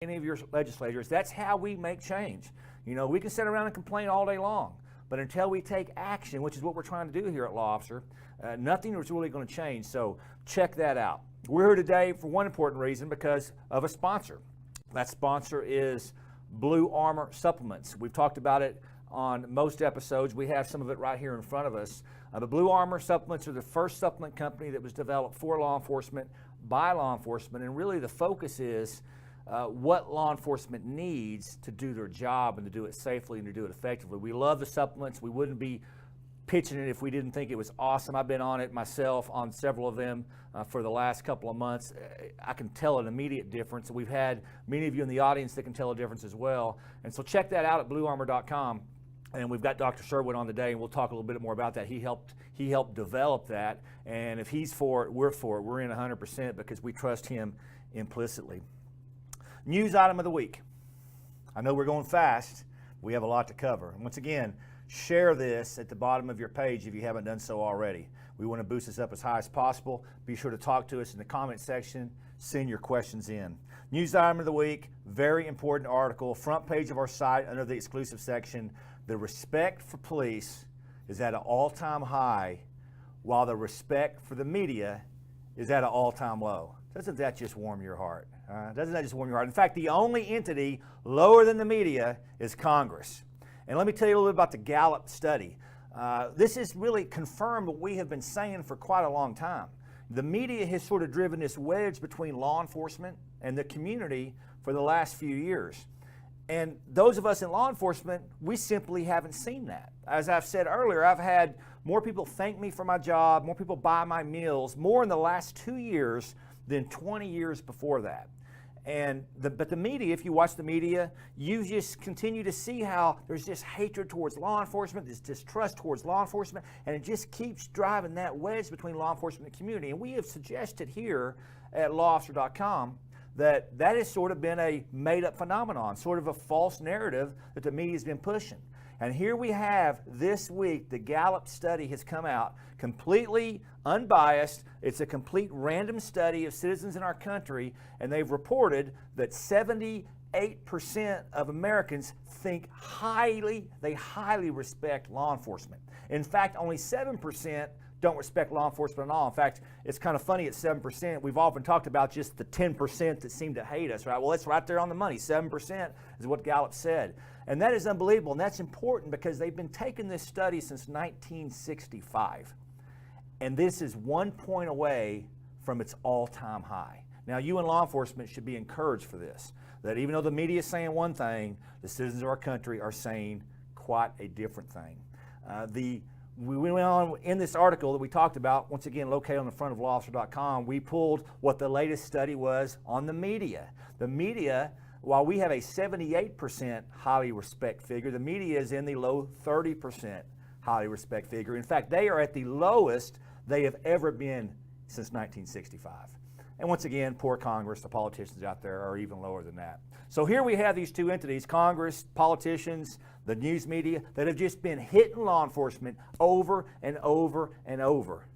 any of your legislators, that's how we make change. You know, we can sit around and complain all day long, but until we take action, which is what we're trying to do here at Law Officer, nothing is really going to change. So check that out. We're here today for one important reason, because of a sponsor. That sponsor is BluArmor supplements. We've talked about it on most episodes. We have some of it right here in front of us. The BluArmor supplements are the first supplement company that was developed for law enforcement by law enforcement, and really the focus is what law enforcement needs to do their job and to do it safely and to do it effectively. We love the supplements. We wouldn't be pitching it if we didn't think it was awesome. I've been on it myself on several of them for the last couple of months. I can tell an immediate difference. We've had many of you in the audience that can tell a difference as well. And so check that out at BluArmor.com. And we've got Dr. Sherwood on today, and we'll talk a little bit more about that. He helped develop that, and if he's for it. We're in 100% because we trust him implicitly. News item of the week. I know we're going fast. We have a lot to cover. And once again, share this at the bottom of your page if you haven't done so already. We want to boost this up as high as possible. Be sure to talk to us in the comment section. Send your questions in. News item of the week, very important article, front page of our site under the exclusive section. The respect for police is at an all-time high, while the respect for the media is at an all-time low. Doesn't that just warm your heart? Doesn't that just warm your heart? In fact, the only entity lower than the media is Congress. And let me tell you a little bit about the Gallup study. This has really confirmed what we have been saying for quite a long time. The media has sort of driven this wedge between law enforcement and the community for the last few years. And those of us in law enforcement, we simply haven't seen that. As I've said earlier, I've had more people thank me for my job, more people buy my meals, more in the last 2 years than 20 years before that. But the media, if you watch the media, you just continue to see how there's this hatred towards law enforcement, this distrust towards law enforcement, and it just keeps driving that wedge between law enforcement and the community. And we have suggested here at lawofficer.com that has sort of been a made-up phenomenon, sort of a false narrative that the media has been pushing. And here we have this week, the Gallup study has come out, completely unbiased. It's a complete random study of citizens in our country, and they've reported that 78% of Americans think they highly respect law enforcement. In fact, only 7% don't respect law enforcement at all. In fact, it's kind of funny at 7%. We've often talked about just the 10% that seem to hate us, right? Well, it's right there on the money. 7% is what Gallup said. And that is unbelievable, and that's important because they've been taking this study since 1965. And this is 1 point away from its all-time high. Now, you in law enforcement should be encouraged for this, that even though the media is saying one thing, the citizens of our country are saying quite a different thing. We went on in this article that we talked about, once again located on the front of lawofficer.com, we pulled what the latest study was on the media. The media, while we have a 78% highly respect figure, the media is in the low 30% highly respect figure. In fact, they are at the lowest they have ever been since 1965. And once again, poor Congress, the politicians out there are even lower than that. So here we have these two entities, Congress, politicians, the news media, that have just been hitting law enforcement over and over and over.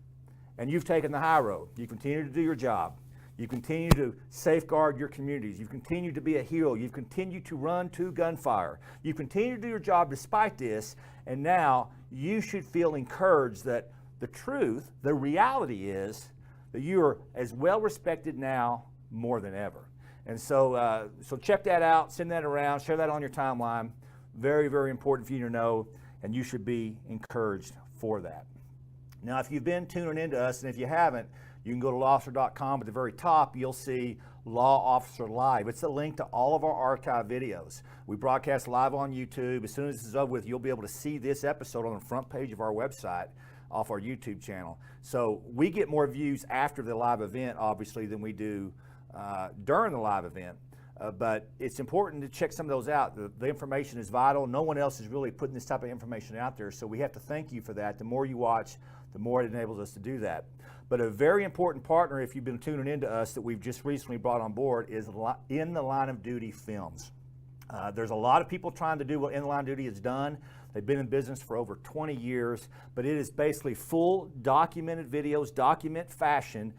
And you've taken the high road. You continue to do your job. You continue to safeguard your communities. You continue to be a hero. You've continued to run to gunfire. You continue to do your job despite this, and now you should feel encouraged that the truth, the reality is that you are as well respected now more than ever. And so check that out, send that around, share that on your timeline. Very, very important for you to know, and you should be encouraged for that. Now, if you've been tuning into us, and if you haven't, you can go to lawofficer.com. At the very top, you'll see Law Officer Live. It's a link to all of our archive videos. We broadcast live on YouTube. As soon as this is over with, you'll be able to see this episode on the front page of our website off our YouTube channel. So we get more views after the live event, obviously, than we do during the live event. But it's important to check some of those out. The information is vital. No one else is really putting this type of information out there, so we have to thank you for that. The more you watch, the more it enables us to do that. But a very important partner, if you've been tuning into us, that we've just recently brought on board is In the Line of Duty Films. There's a lot of people trying to do what In the Line of Duty has done. They've been in business for over 20 years, but it is basically full documented videos, document fashion,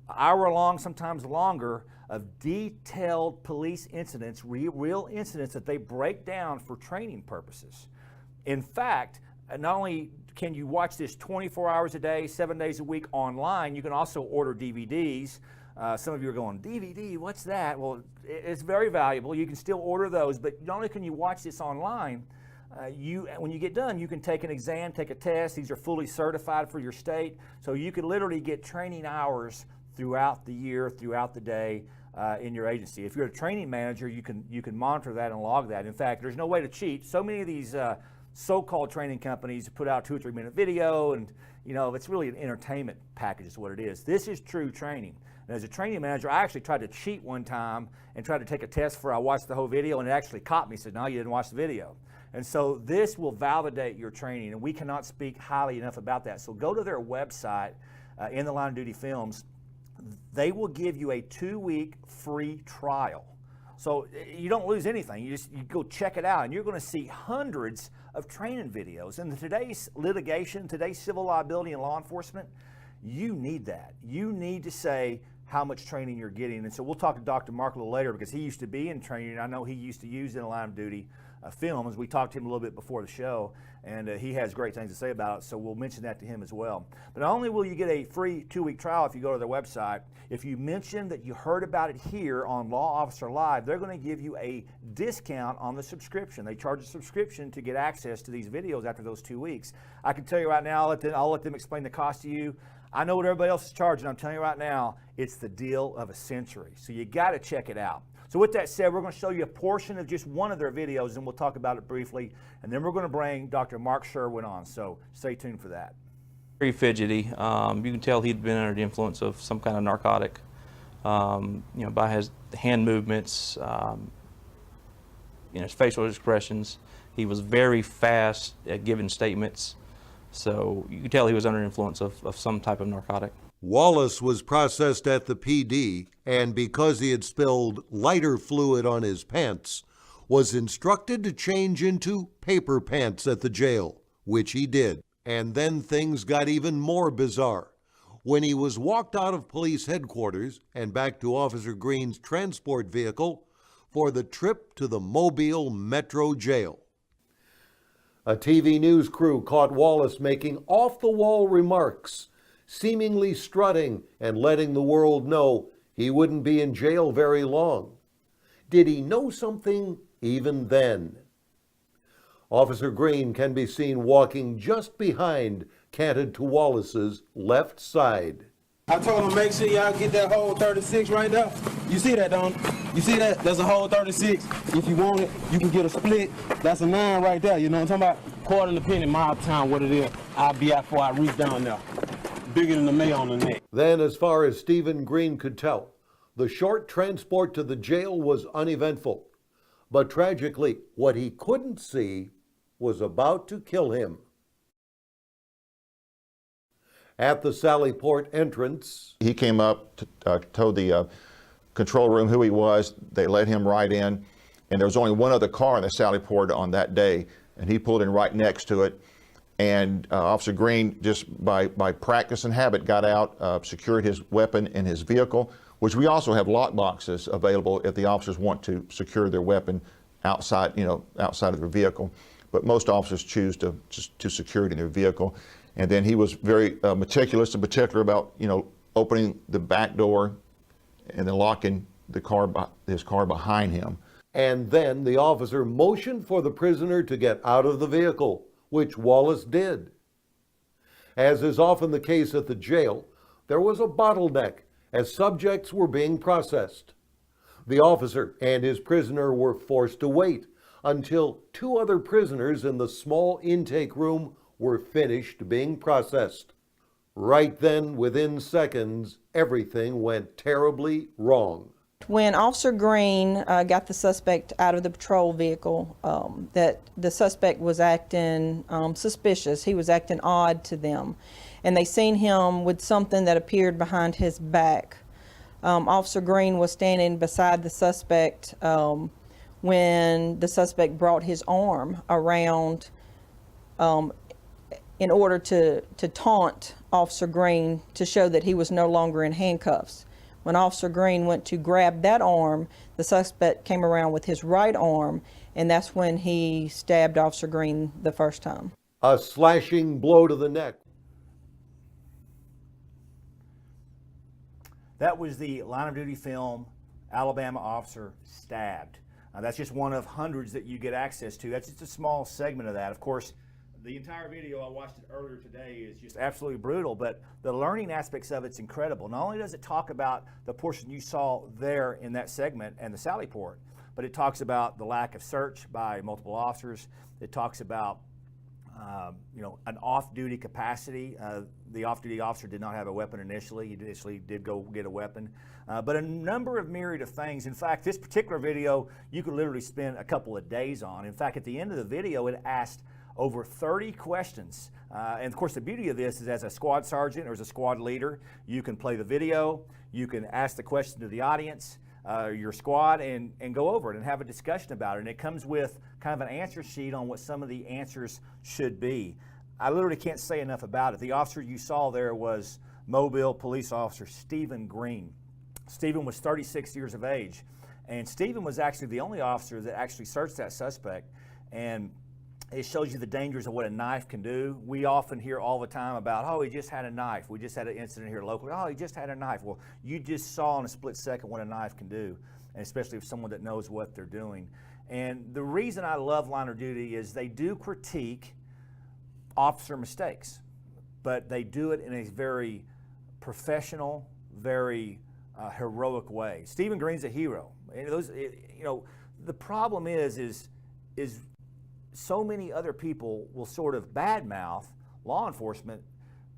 hour-long, sometimes longer, of detailed police incidents, real incidents that they break down for training purposes. In fact, not only can you watch this 24 hours a day, 7 days a week online, you can also order DVDs. Some of you are going, DVD, what's that? Well, it's very valuable. You can still order those, but not only can you watch this online, when you get done, you can take an exam, take a test. These are fully certified for your state. So you can literally get training hours throughout the year, throughout the day in your agency. If you're a training manager, you can monitor that and log that. In fact, there's no way to cheat. So many of these so-called training companies put out 2 or 3 minute video, and it's really an entertainment package is what it is. This is true training. And as a training manager, I actually tried to cheat one time and tried to take a test I watched the whole video, and it actually caught me, said, no, you didn't watch the video. And so this will validate your training, and we cannot speak highly enough about that. So go to their website, In the Line of Duty Films. They will give you a 2-week free trial. So you don't lose anything. You go check it out, and you're going to see hundreds of training videos. In today's litigation, today's civil liability and law enforcement, you need that. You need to say how much training you're getting. And so we'll talk to Dr. Mark a little later, because he used to be in training. I know he used to use In the Line of Duty films. We talked to him a little bit before the show, and he has great things to say about it, so we'll mention that to him as well. But not only will you get a free 2-week trial if you go to their website, if you mention that you heard about it here on Law Officer Live, they're going to give you a discount on the subscription. They charge a subscription to get access to these videos after those 2 weeks. I can tell you right now, I'll let them explain the cost to you. I know what everybody else is charging. I'm telling you right now, it's the deal of a century. So you got to check it out. So with that said, we're going to show you a portion of just one of their videos, and we'll talk about it briefly. And then we're going to bring Dr. Mark Sherwood on. So stay tuned for that. Very fidgety. You can tell he'd been under the influence of some kind of narcotic. By his hand movements, his facial expressions. He was very fast at giving statements. So you could tell he was under influence of some type of narcotic. Wallace was processed at the PD, and because he had spilled lighter fluid on his pants, was instructed to change into paper pants at the jail, which he did. And then things got even more bizarre. When he was walked out of police headquarters and back to Officer Green's transport vehicle for the trip to the Mobile Metro Jail. A TV news crew caught Wallace making off-the-wall remarks, seemingly strutting and letting the world know he wouldn't be in jail very long. Did he know something even then? Officer Green can be seen walking just behind, canted to Wallace's left side. I told him, make sure y'all get that hole 36 right there. You see that, don't you? You see that? There's a hole 36. If you want it, you can get a split. That's a 9 right there. You know what I'm talking about? Quarter of the penny, mile time, what it is. I'll be out before I reach down there. Bigger than the mail on the neck. Then, as far as Stephen Green could tell, the short transport to the jail was uneventful. But tragically, what he couldn't see was about to kill him. At the Sallyport entrance, he came up, told the control room who he was. They let him right in, and there was only one other car in the Sallyport on that day, and he pulled in right next to it. And Officer Green, just by practice and habit, got out, secured his weapon in his vehicle, which we also have lock boxes available if the officers want to secure their weapon outside, outside of their vehicle. But most officers choose to secure it in their vehicle. And then he was very meticulous and particular about, opening the back door and then locking his car behind him. And then the officer motioned for the prisoner to get out of the vehicle, which Wallace did. As is often the case at the jail, there was a bottleneck as subjects were being processed. The officer and his prisoner were forced to wait until 2 other prisoners in the small intake room were finished being processed. Right then, within seconds, everything went terribly wrong. When Officer Green got the suspect out of the patrol vehicle, that the suspect was acting suspicious. He was acting odd to them. And they seen him with something that appeared behind his back. Officer Green was standing beside the suspect when the suspect brought his arm around in order to taunt Officer Green to show that he was no longer in handcuffs. When Officer Green went to grab that arm, the suspect came around with his right arm, and that's when he stabbed Officer Green the first time. A slashing blow to the neck. That was the line of duty film, Alabama officer stabbed. That's just one of hundreds that you get access to. That's just a small segment of that. Of course, the entire video, I watched it earlier today, is just absolutely brutal, but the learning aspects of it's incredible. Not only does it talk about the portion you saw there in that segment and the sally port, but it talks about the lack of search by multiple officers. It talks about an off-duty capacity. The off-duty officer did not have a weapon initially. He initially did go get a weapon. But a number of myriad of things. In fact, this particular video, you could literally spend a couple of days on. In fact, at the end of the video, it asked over 30 questions. And of course, the beauty of this is as a squad sergeant or as a squad leader, you can play the video, you can ask the question to the audience, your squad, and go over it and have a discussion about it. And it comes with kind of an answer sheet on what some of the answers should be. I literally can't say enough about it. The officer you saw there was Mobile Police Officer Stephen Green. Stephen was 36 years of age, and Stephen was actually the only officer that actually searched that suspect. And it shows you the dangers of what a knife can do. We often hear all the time about, oh, he just had a knife. We just had an incident here locally. Oh, he just had a knife. Well, you just saw in a split second what a knife can do, and especially if someone that knows what they're doing. And the reason I love line of duty is they do critique officer mistakes, but they do it in a very professional, very heroic way. Stephen Green's a hero. And the problem is so many other people will sort of badmouth law enforcement,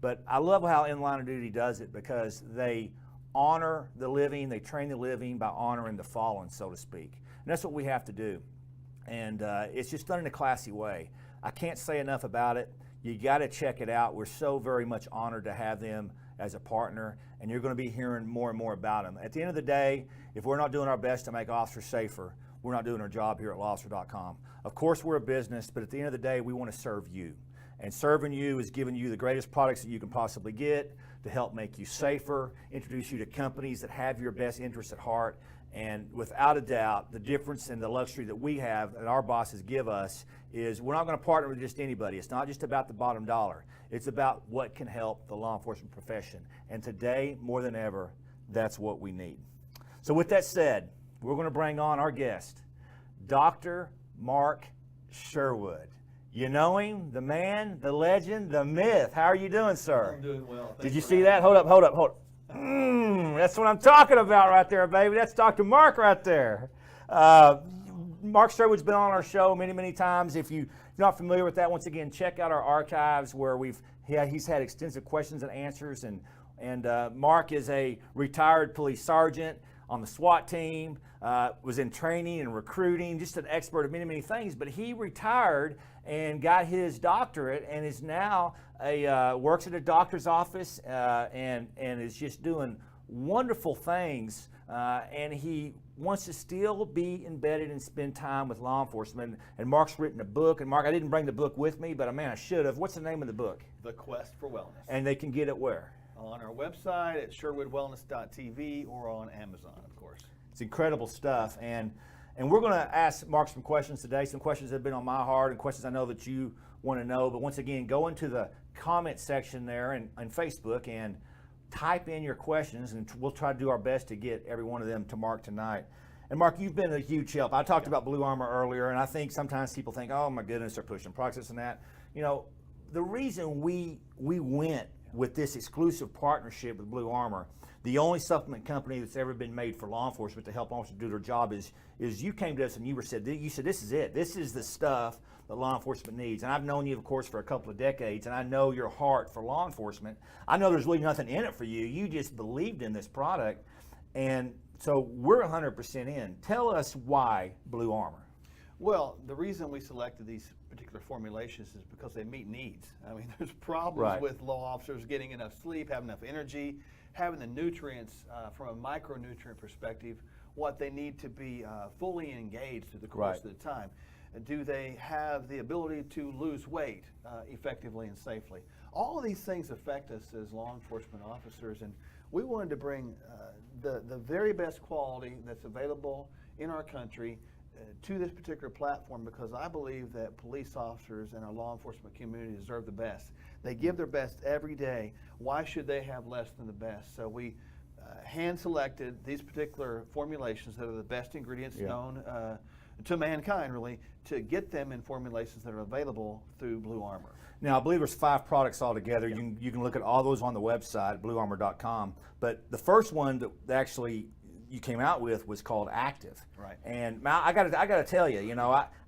but I love how In Line of Duty does it because they honor the living, they train the living by honoring the fallen, so to speak. And that's what we have to do. And it's just done in a classy way. I can't say enough about it. You got to check it out. We're so very much honored to have them as a partner, and you're going to be hearing more and more about them. At the end of the day, if we're not doing our best to make officers safer, we're not doing our job here at lawofficer.com. Of course, we're a business, but at the end of the day, we want to serve you. And serving you is giving you the greatest products that you can possibly get to help make you safer, introduce you to companies that have your best interests at heart. And without a doubt, the difference in the luxury that we have and our bosses give us is we're not going to partner with just anybody. It's not just about the bottom dollar. It's about what can help the law enforcement profession. And today, more than ever, that's what we need. So with that said, we're going to bring on our guest, Dr. Mark Sherwood. You know him, the man, the legend, the myth. How are you doing, sir? I'm doing well. Did you see that? Hold up. That's what I'm talking about right there, baby. That's Dr. Mark right there. Mark Sherwood's been on our show many, many times. If you're not familiar with that, once again, check out our archives where he's had extensive questions and answers. And Mark is a retired police sergeant on the SWAT team, was in training and recruiting, just an expert of many, many things. But he retired and got his doctorate and is now works at a doctor's office and is just doing wonderful things. And he wants to still be embedded and spend time with law enforcement. And Mark's written a book. And Mark, I didn't bring the book with me, but man, I should have. What's the name of the book? The Quest for Wellness. And they can get it where? On our website at sherwoodwellness.tv or on Amazon, of course. It's incredible stuff. And we're going to ask Mark some questions today, some questions that have been on my heart and questions I know that you want to know. But once again, go into the comment section there on Facebook and type in your questions, and we'll try to do our best to get every one of them to Mark tonight. And Mark, you've been a huge help. I talked about BluArmor earlier, and I think sometimes people think, oh my goodness, they're pushing products and that. You know, the reason we went with this exclusive partnership with BluArmor, the only supplement company that's ever been made for law enforcement to help officers do their job, is you came to us and you said this is it. This is the stuff that law enforcement needs. And I've known you, of course, for a couple of decades, and I know your heart for law enforcement. I know there's really nothing in it for you. You just believed in this product, and so we're 100% in. Tell us why BluArmor. Well, the reason we selected these particular formulations is because they meet needs. I mean, there's problems Right. with law officers getting enough sleep, having enough energy, having the nutrients from a micronutrient perspective, what they need to be fully engaged through the course Right. of the time. Do they have the ability to lose weight effectively and safely? All of these things affect us as law enforcement officers, and we wanted to bring the very best quality that's available in our country to this particular platform, because I believe that police officers and our law enforcement community deserve the best. They give their best every day. Why should they have less than the best? So we hand selected these particular formulations that are the best ingredients known to mankind, really, to get them in formulations that are available through BluArmor. Now, I believe there's 5 products altogether. You can look at all those on the website, BluArmor.com. But the first one that actually you came out with was called Active. Right. And I got to tell you,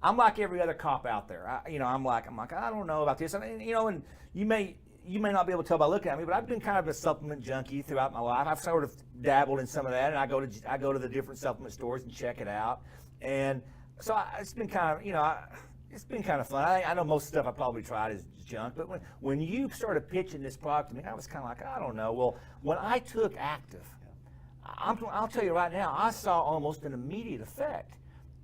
I'm like every other cop out there. I'm like I don't know about this, and you may not be able to tell by looking at me, but I've been kind of a supplement junkie throughout my life. I've sort of dabbled in some of that, and I go to the different supplement stores and check it out. And so it's been kind of, it's been kind of fun. I know most stuff I probably tried is junk, but when you started pitching this product to me, I was kind of like, I don't know. Well, when I took Active, I'll tell you right now, I saw almost an immediate effect.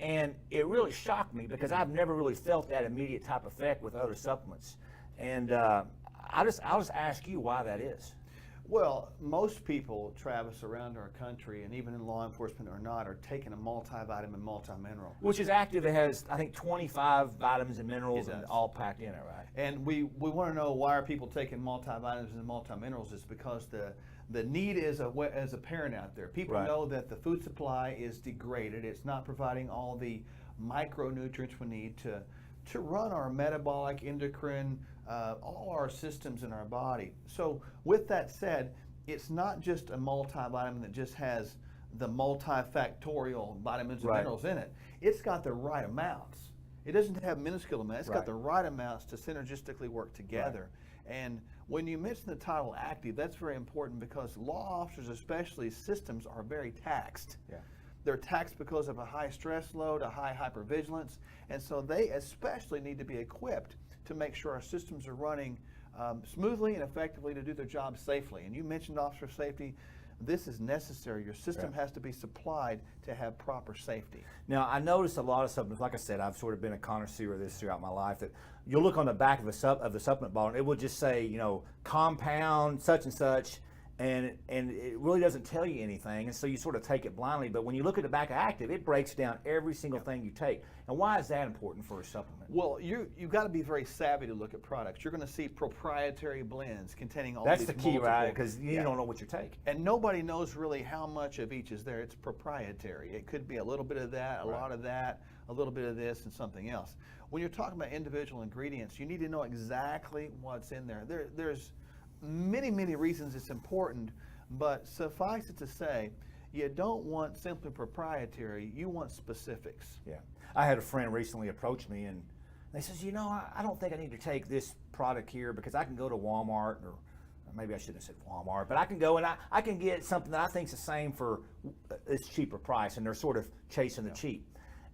And it really shocked me because I've never really felt that immediate type effect with other supplements. And I'll just ask you why that is. Well, most people, Travis, around our country, and even in law enforcement or not, are taking a multivitamin and multimineral. Which is Active. It has, I think, 25 vitamins and minerals and all packed in it, right? And we want to know, why are people taking multivitamins and multiminerals? It's because the need is apparent out there. People know that the food supply is degraded. It's not providing all the micronutrients we need to run our metabolic, endocrine, all our systems in our body. So with that said, it's not just a multivitamin that just has the multifactorial vitamins and minerals in it. It's got the right amounts. It doesn't have minuscule amounts. It's got the right amounts to synergistically work together. And when you mention the title Active, that's very important because law officers, especially, systems are very taxed. They're taxed because of a high stress load, a high hypervigilance, and so they especially need to be equipped to make sure our systems are running smoothly and effectively to do their job safely. And you mentioned officer safety. This is necessary. Your system has to be supplied to have proper safety. Now, I noticed a lot of supplements. Like I said, I've sort of been a connoisseur of this throughout my life. That you'll look on the back of the supplement bottle, and it will just say, compound such and such, and it really doesn't tell you anything, and so you sort of take it blindly. But when you look at the back of Active, it breaks down every single thing you take. And why is that important for a supplement? Well, you've got to be very savvy to look at products. You're going to see proprietary blends containing all That's these the key, right? Because you don't know what you're taking. And nobody knows really how much of each is there. It's proprietary. It could be a little bit of that, a lot of that, a little bit of this, and something else. When you're talking about individual ingredients, you need to know exactly what's in there. There's many, many reasons it's important, but suffice it to say, you don't want simply proprietary, you want specifics. Yeah. I had a friend recently approach me and they says, I don't think I need to take this product here because I can go to Walmart, or maybe I shouldn't have said Walmart, but I can go and I can get something that I think is the same for this cheaper price, and they're sort of chasing the cheap.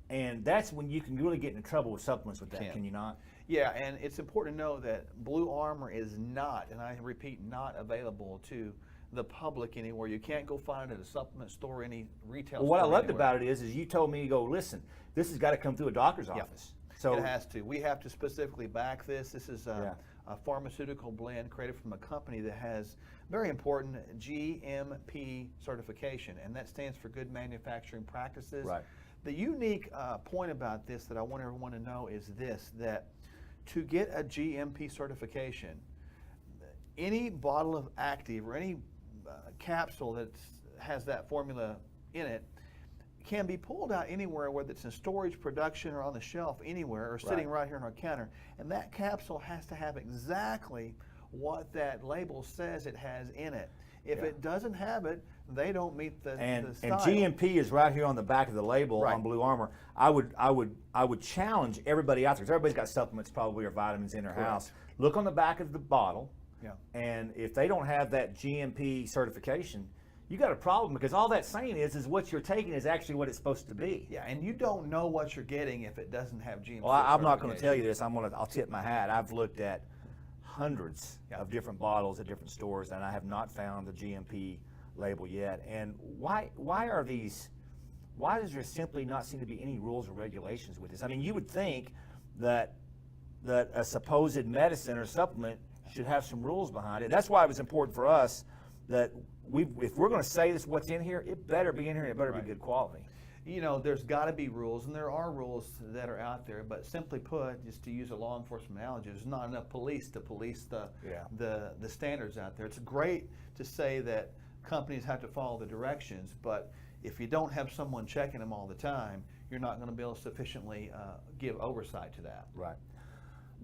And that's when you can really get into trouble with supplements with that, can you not? Yeah, and it's important to know that BluArmor is not, and I repeat, not available to the public anywhere. You can't go find it at a supplement store, any retail store. What I loved anywhere. about it is you told me, listen, this has got to come through a doctor's office. So it has to. We have to specifically back this. This is a pharmaceutical blend created from a company that has very important GMP certification, and that stands for Good Manufacturing Practices. Right. The unique point about this that I want everyone to know is this, that to get a GMP certification, any bottle of Active or any capsule that has that formula in it can be pulled out anywhere, whether it's in storage, production, or on the shelf anywhere, or sitting right here on our counter. And that capsule has to have exactly what that label says it has in it. If it doesn't have it, they don't meet the style. And GMP is right here on the back of the label on BluArmor. I would challenge everybody out there, because everybody's got supplements probably or vitamins in their house. Look on the back of the bottle, and if they don't have that GMP certification, you got a problem, because all that's saying is what you're taking is actually what it's supposed to be. Yeah, and you don't know what you're getting if it doesn't have GMP. Well, I'm not going to tell you this. I'll tip my hat. I've looked at hundreds of different bottles at different stores, and I have not found the GMP label yet. And why are these why does there simply not seem to be any rules or regulations with this? I mean, you would think that a supposed medicine or supplement should have some rules behind it. That's why it was important for us that if we're going to say this, what's in here, it better be in here and it better be good quality. You know, there's got to be rules, and there are rules that are out there, but simply put, just to use a law enforcement analogy, there's not enough police to police the standards out there. It's great to say that companies have to follow the directions, but if you don't have someone checking them all the time, you're not going to be able to sufficiently give oversight to that. Right.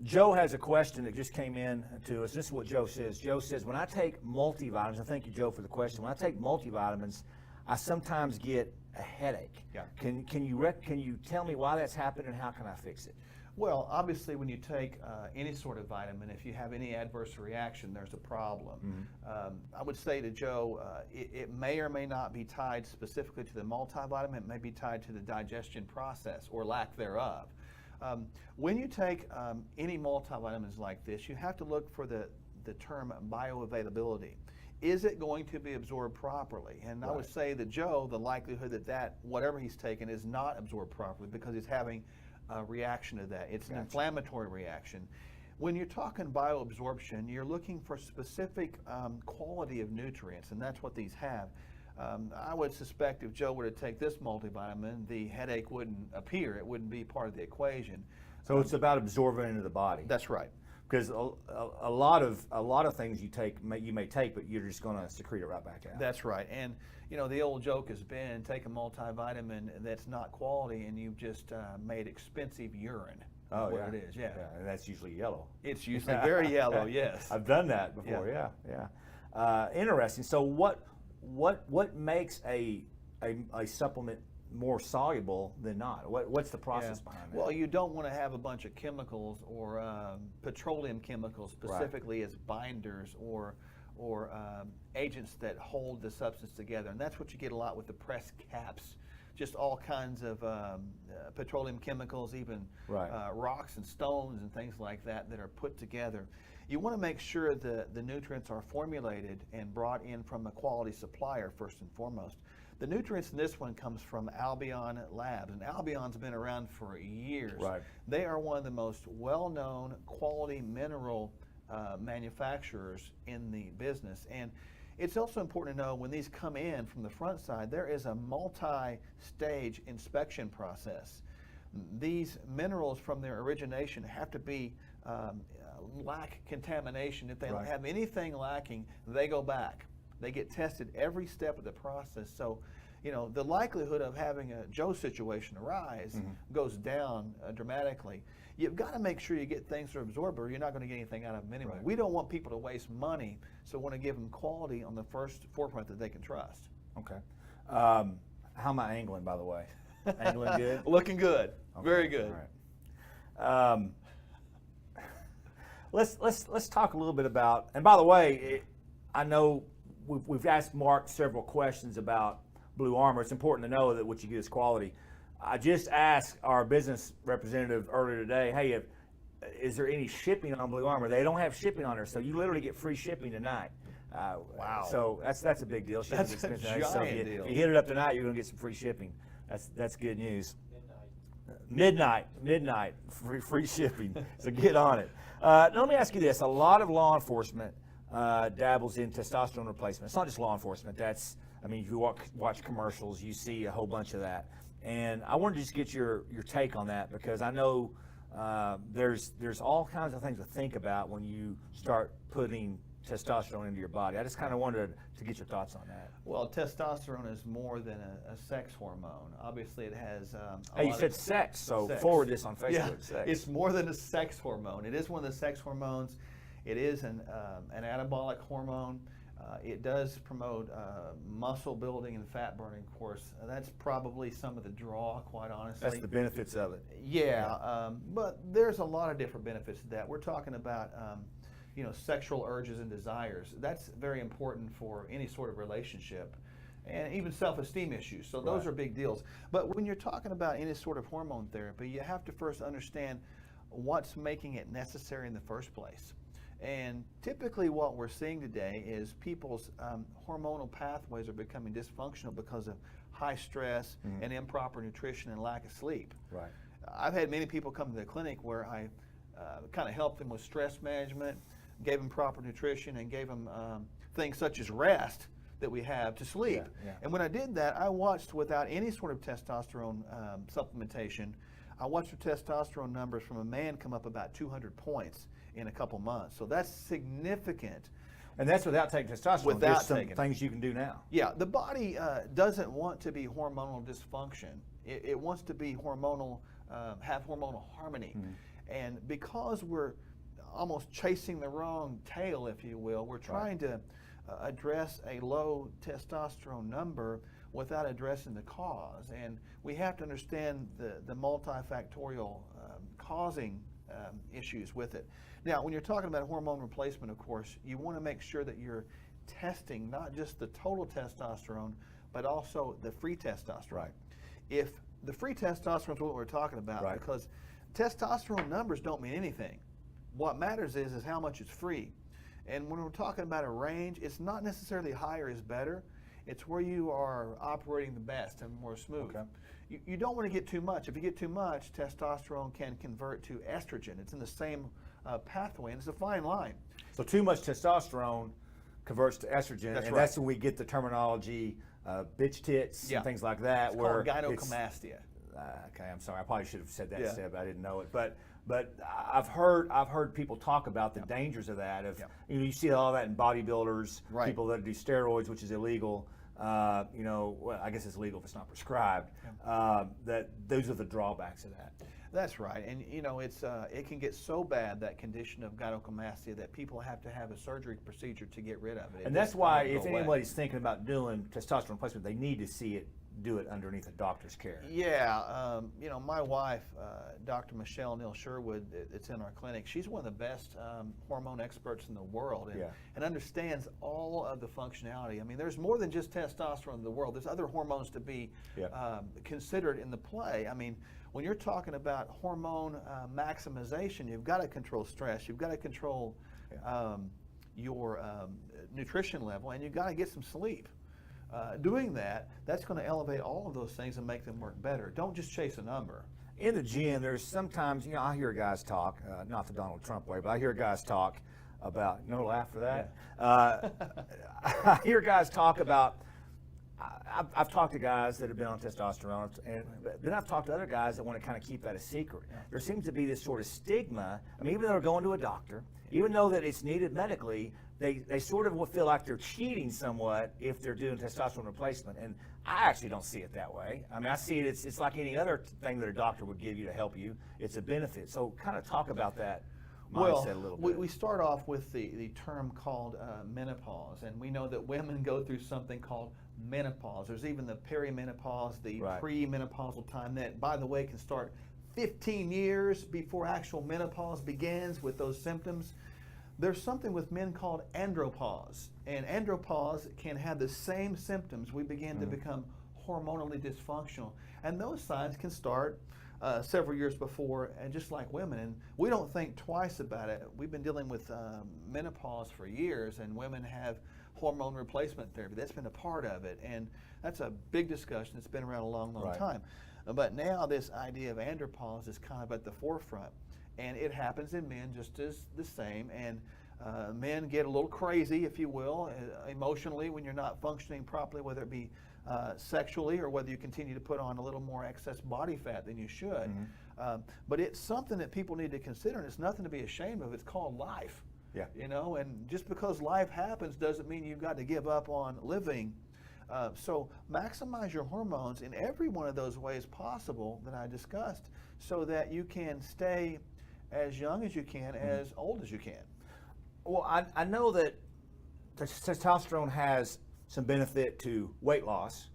Joe has a question that just came in to us. This is what Joe says. Joe says, when I take multivitamins, and thank you, Joe, for the question. When I take multivitamins, I sometimes get a headache. Yeah. Can you tell me why that's happened and how can I fix it? Well, obviously, when you take any sort of vitamin, if you have any adverse reaction, there's a problem. I would say to Joe, it may or may not be tied specifically to the multivitamin. It may be tied to the digestion process or lack thereof. When you take any multivitamins like this, you have to look for the term bioavailability. Is it going to be absorbed properly? And I would say that Joe, the likelihood that whatever he's taken is not absorbed properly because he's having a reaction to that. It's an inflammatory reaction. When you're talking bioabsorption, you're looking for specific quality of nutrients, and that's what these have. I would suspect if Joe were to take this multivitamin, the headache wouldn't appear. It wouldn't be part of the equation. So it's about absorbing into the body. That's right. Because a lot of things you may take, but you're just going to secrete it right back out. That's right. And you know, the old joke has been take a multivitamin that's not quality, and you've just made expensive urine. Oh, what it is, yeah. And that's usually yellow. It's usually very yellow. Yes. I've done that before. Yeah. Interesting. So what makes a supplement more soluble than not? What's the process behind that? Well, you don't want to have a bunch of chemicals or petroleum chemicals specifically as binders or agents that hold the substance together, and that's what you get a lot with the press caps. Just all kinds of petroleum chemicals, even rocks and stones and things like that are put together. You want to make sure the nutrients are formulated and brought in from a quality supplier first and foremost. The nutrients in this one comes from Albion Labs, and Albion's been around for years. Right. They are one of the most well-known quality mineral manufacturers in the business. And it's also important to know when these come in from the front side, there is a multi-stage inspection process. These minerals from their origination have to be lack contamination. If they have anything lacking, they go back. They get tested every step of the process. So, you know, the likelihood of having a Joe situation arise goes down dramatically. You've got to make sure you get things that are absorbed, or you're not going to get anything out of them anyway. We don't want people to waste money, so we want to give them quality on the first forefront that they can trust. Okay. How am I angling, by the way? Angling good? Looking good. Okay. Very good. All right. Let's talk a little bit about. And by the way, I know we've asked Mark several questions about BluArmor. It's important to know that what you get is quality. I just asked our business representative earlier today, hey, is there any shipping on BluArmor? They don't have shipping on there, so you literally get free shipping tonight. Wow. So that's a big deal. That's a giant so deal. If you hit it up tonight, you're going to get some free shipping. That's good news. Midnight, free shipping. So get on it. Now let me ask you this: a lot of law enforcement dabbles in testosterone replacement. It's not just law enforcement. I mean, if you watch commercials, you see a whole bunch of that. And I wanted to just get your take on that, because I know there's all kinds of things to think about when you start putting testosterone into your body. I just kind of wanted to get your thoughts on that. Well, testosterone is more than a sex hormone. Obviously, it has. Hey, you said sex, so forward this on Facebook. Yeah, sex. It's more than a sex hormone. It is one of the sex hormones. It is an anabolic hormone. It does promote muscle building and fat burning, of course. That's probably some of the draw, quite honestly. That's the benefits of it. Yeah, but there's a lot of different benefits to that. We're talking about sexual urges and desires. That's very important for any sort of relationship, and even self-esteem issues. So those are big deals. But when you're talking about any sort of hormone therapy, you have to first understand what's making it necessary in the first place. And typically what we're seeing today is people's hormonal pathways are becoming dysfunctional because of high stress and improper nutrition and lack of sleep. Right. I've had many people come to the clinic where I kind of helped them with stress management, gave them proper nutrition, and gave them things such as rest that we have to sleep. Yeah. And when I did that, I watched, without any sort of testosterone supplementation, I watched the testosterone numbers from a man come up about 200 points in a couple months. So that's significant. And that's without taking testosterone. Without There's some taking it. things you can do now. Yeah, the body doesn't want to be hormonal dysfunction. It wants to be hormonal, have hormonal harmony. And because we're almost chasing the wrong tail, if you will, we're trying to address a low testosterone number without addressing the cause. And we have to understand the multifactorial causing issues with it. Now, when you're talking about hormone replacement, of course, you want to make sure that you're testing not just the total testosterone, but also the free testosterone. Right. If the free testosterone is what we're talking about, Right. because testosterone numbers don't mean anything. What matters is how much is free. And when we're talking about a range, it's not necessarily higher is better. It's where you are operating the best and more smooth. Okay. You don't want to get too much. If you get too much, testosterone can convert to estrogen. It's in the same pathway, and it's a fine line. So too much testosterone converts to estrogen, That's and right. that's when we get the terminology bitch tits Yeah. and things like that. It's where called it's- gynecomastia. Okay, I'm sorry. I probably should have said that Yeah. instead, but I didn't know it. But I've heard people talk about the dangers of that. Of you see all that in bodybuilders, Right. people that do steroids, which is illegal. Well, I guess it's legal if it's not prescribed. That those are the drawbacks of that. That's right, and it's it can get so bad, that condition of gynecomastia, that people have to have a surgery procedure to get rid of it. And that's why doesn't if go away. anybody's thinking about doing testosterone replacement, they need to do it underneath a doctor's care. Yeah, my wife, Dr. Mark Sherwood, it's in our clinic. She's one of the best hormone experts in the world, and understands all of the functionality. I mean, there's more than just testosterone in the world. There's other hormones to be considered in the play. I mean, when you're talking about hormone maximization, you've got to control stress. You've got to control your nutrition level, and you've got to get some sleep. Doing that's going to elevate all of those things and make them work better. Don't just chase a number. In the gym, there's sometimes, I hear guys talk, not the Donald Trump way, but I hear guys talk about, no laugh for that. I hear guys talk about, I've talked to guys that have been on testosterone, and then I've talked to other guys that want to kind of keep that a secret. There seems to be this sort of stigma. I mean, even though they're going to a doctor, even though that it's needed medically, they sort of will feel like they're cheating somewhat if they're doing testosterone replacement. And I actually don't see it that way. I mean, I see it, it's like any other thing that a doctor would give you to help you. It's a benefit. So kind of talk about that mindset a little bit. We start off with the term called menopause, and we know that women go through something called menopause. There's even the perimenopause, the premenopausal time that, by the way, can start 15 years before actual menopause begins with those symptoms. There's something with men called andropause, and andropause can have the same symptoms. We begin to become hormonally dysfunctional, and those signs can start several years before, and just like women, and we don't think twice about it. We've been dealing with menopause for years, and women have hormone replacement therapy. That's been a part of it, and that's a big discussion. It's been around a long time. But now this idea of andropause is kind of at the forefront. And it happens in men just as the same. And men get a little crazy, if you will, emotionally when you're not functioning properly, whether it be sexually or whether you continue to put on a little more excess body fat than you should. But it's something that people need to consider, and it's nothing to be ashamed of. It's called life. And just because life happens doesn't mean you've got to give up on living. So maximize your hormones in every one of those ways possible that I discussed, so that you can stay as young as you can, as old as you can. Well, I know that testosterone has some benefit to weight loss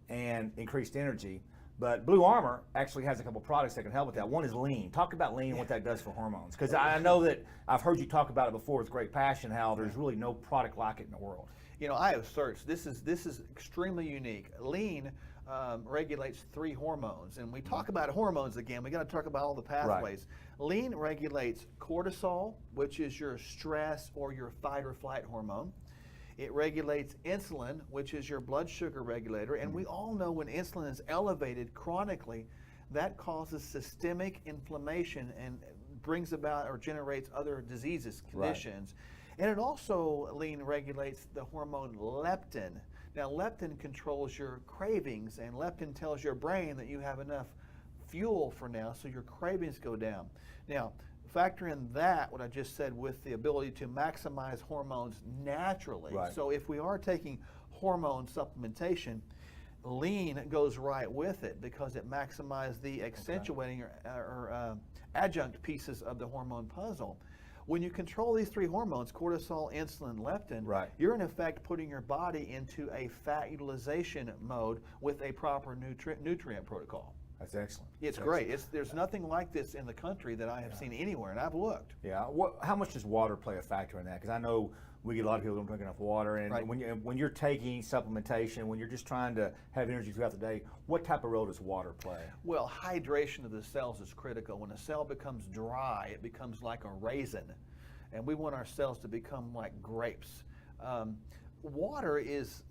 and increased energy, but BluArmor actually has a couple products that can help with that. One is lean. Talk about lean and what that does for hormones, because I know that I've heard you talk about it before with great passion, how there's really no product like it in the world. I have searched. This is extremely unique. Lean regulates 3 hormones, and we talk about hormones again. We got to talk about all the pathways. Lean regulates cortisol, which is your stress or your fight or flight hormone. It regulates insulin, which is your blood sugar regulator. And we all know when insulin is elevated chronically, that causes systemic inflammation and brings about or generates other diseases, conditions. And it also, lean, regulates the hormone leptin. Now, leptin controls your cravings, and leptin tells your brain that you have enough fuel for now, so your cravings go down. Now, factor in that, what I just said, with the ability to maximize hormones naturally. Right. So if we are taking hormone supplementation, lean goes right with it because it maximizes the accentuating or adjunct pieces of the hormone puzzle. When you control these three hormones, cortisol, insulin, leptin, Right. you're in effect putting your body into a fat utilization mode with a proper nutrient protocol. That's excellent. It's That's great. excellent. There's nothing like this in the country that I have seen anywhere, and I've looked. Yeah. How much does water play a factor in that? Because I know we get a lot of people who don't drink enough water, and Right. when you're taking supplementation, when you're just trying to have energy throughout the day, what type of role does water play? Well, hydration of the cells is critical. When a cell becomes dry, it becomes like a raisin, and we want our cells to become like grapes. Water is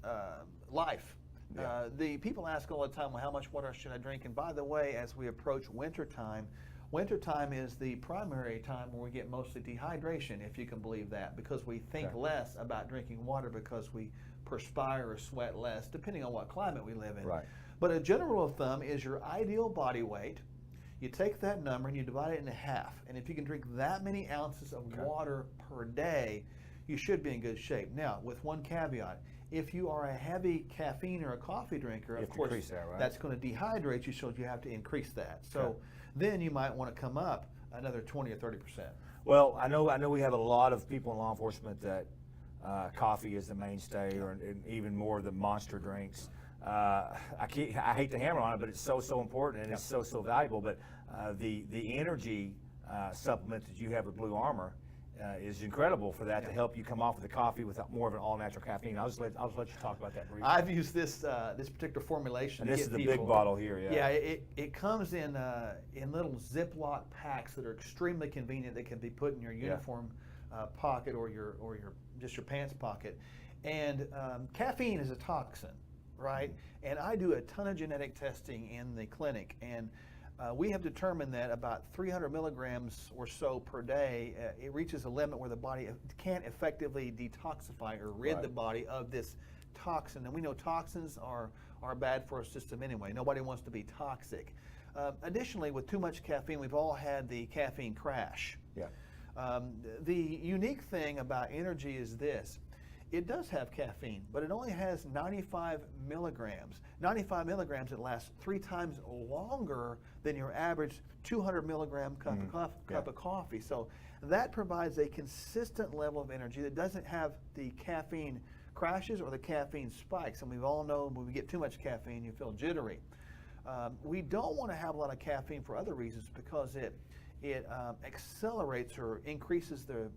life. Yeah. The people ask all the time, well, how much water should I drink? And by the way, as we approach wintertime is the primary time where we get mostly dehydration, if you can believe that, because we think Okay. less about drinking water because we perspire or sweat less, depending on what climate we live in. Right. But a general rule of thumb is your ideal body weight. You take that number and you divide it into half. And if you can drink that many ounces of water per day, you should be in good shape. Now, with one caveat, if you are a heavy caffeine or a coffee drinker, You of have to course, increase that, right? that's going to dehydrate you, so you have to increase that. So Okay. then you might want to come up another 20 or 30%. Well, I know we have a lot of people in law enforcement that coffee is the mainstay, and even more of the monster drinks. I hate to hammer on it, but it's so important, and it's so valuable. But the energy supplement that you have with BluArmor is incredible for that to help you come off of the coffee with more of an all-natural caffeine. I'll just let you talk about that briefly. I've used this particular formulation. And to this get is the people, big bottle here, yeah. Yeah, it comes in little Ziploc packs that are extremely convenient. That can be put in your uniform pocket or your just your pants pocket. And caffeine is a toxin, right? And I do a ton of genetic testing in the clinic, and we have determined that about 300 milligrams or so per day, it reaches a limit where the body can't effectively detoxify or rid the body of this toxin. And we know toxins are bad for our system anyway. Nobody wants to be toxic. Additionally, with too much caffeine, we've all had the caffeine crash. Yeah. The unique thing about energy is this. It does have caffeine, but it only has 95 milligrams. 95 milligrams, it lasts 3 times longer than your average 200 milligram cup of coffee. So that provides a consistent level of energy that doesn't have the caffeine crashes or the caffeine spikes. And we all know when we get too much caffeine, you feel jittery. We don't want to have a lot of caffeine for other reasons, because it accelerates or increases the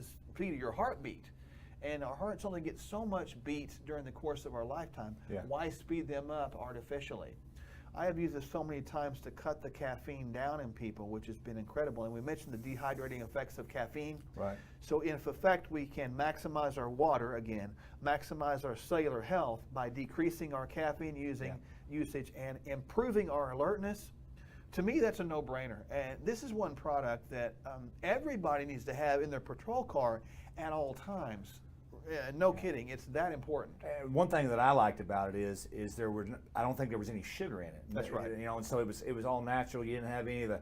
speed of your heartbeat. And our hearts only get so much beat during the course of our lifetime. Yeah. Why speed them up artificially? I have used this so many times to cut the caffeine down in people, which has been incredible. And we mentioned the dehydrating effects of caffeine. Right. So in effect, we can maximize our water again, maximize our cellular health by decreasing our caffeine usage and improving our alertness. To me, that's a no-brainer. And this is one product that everybody needs to have in their patrol car at all times. No kidding, it's that important. One thing that I liked about it is I don't think there was any sugar in it. That's right. You know, and so it was all natural. You didn't have any of the,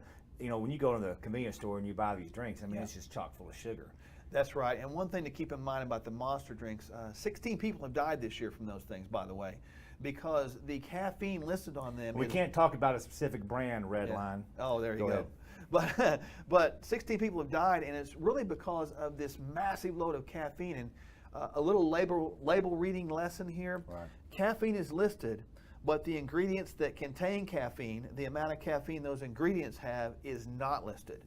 when you go to the convenience store and you buy these drinks, I mean, it's just chock full of sugar. That's right. And one thing to keep in mind about the monster drinks, 16 people have died this year from those things, by the way, because the caffeine listed on them. We can't talk about a specific brand, Redline. Oh, there you Go go. ahead. But 16 people have died, and it's really because of this massive load of caffeine. And a little label reading lesson here. Right. Caffeine is listed, but the ingredients that contain caffeine, the amount of caffeine those ingredients have, is not listed.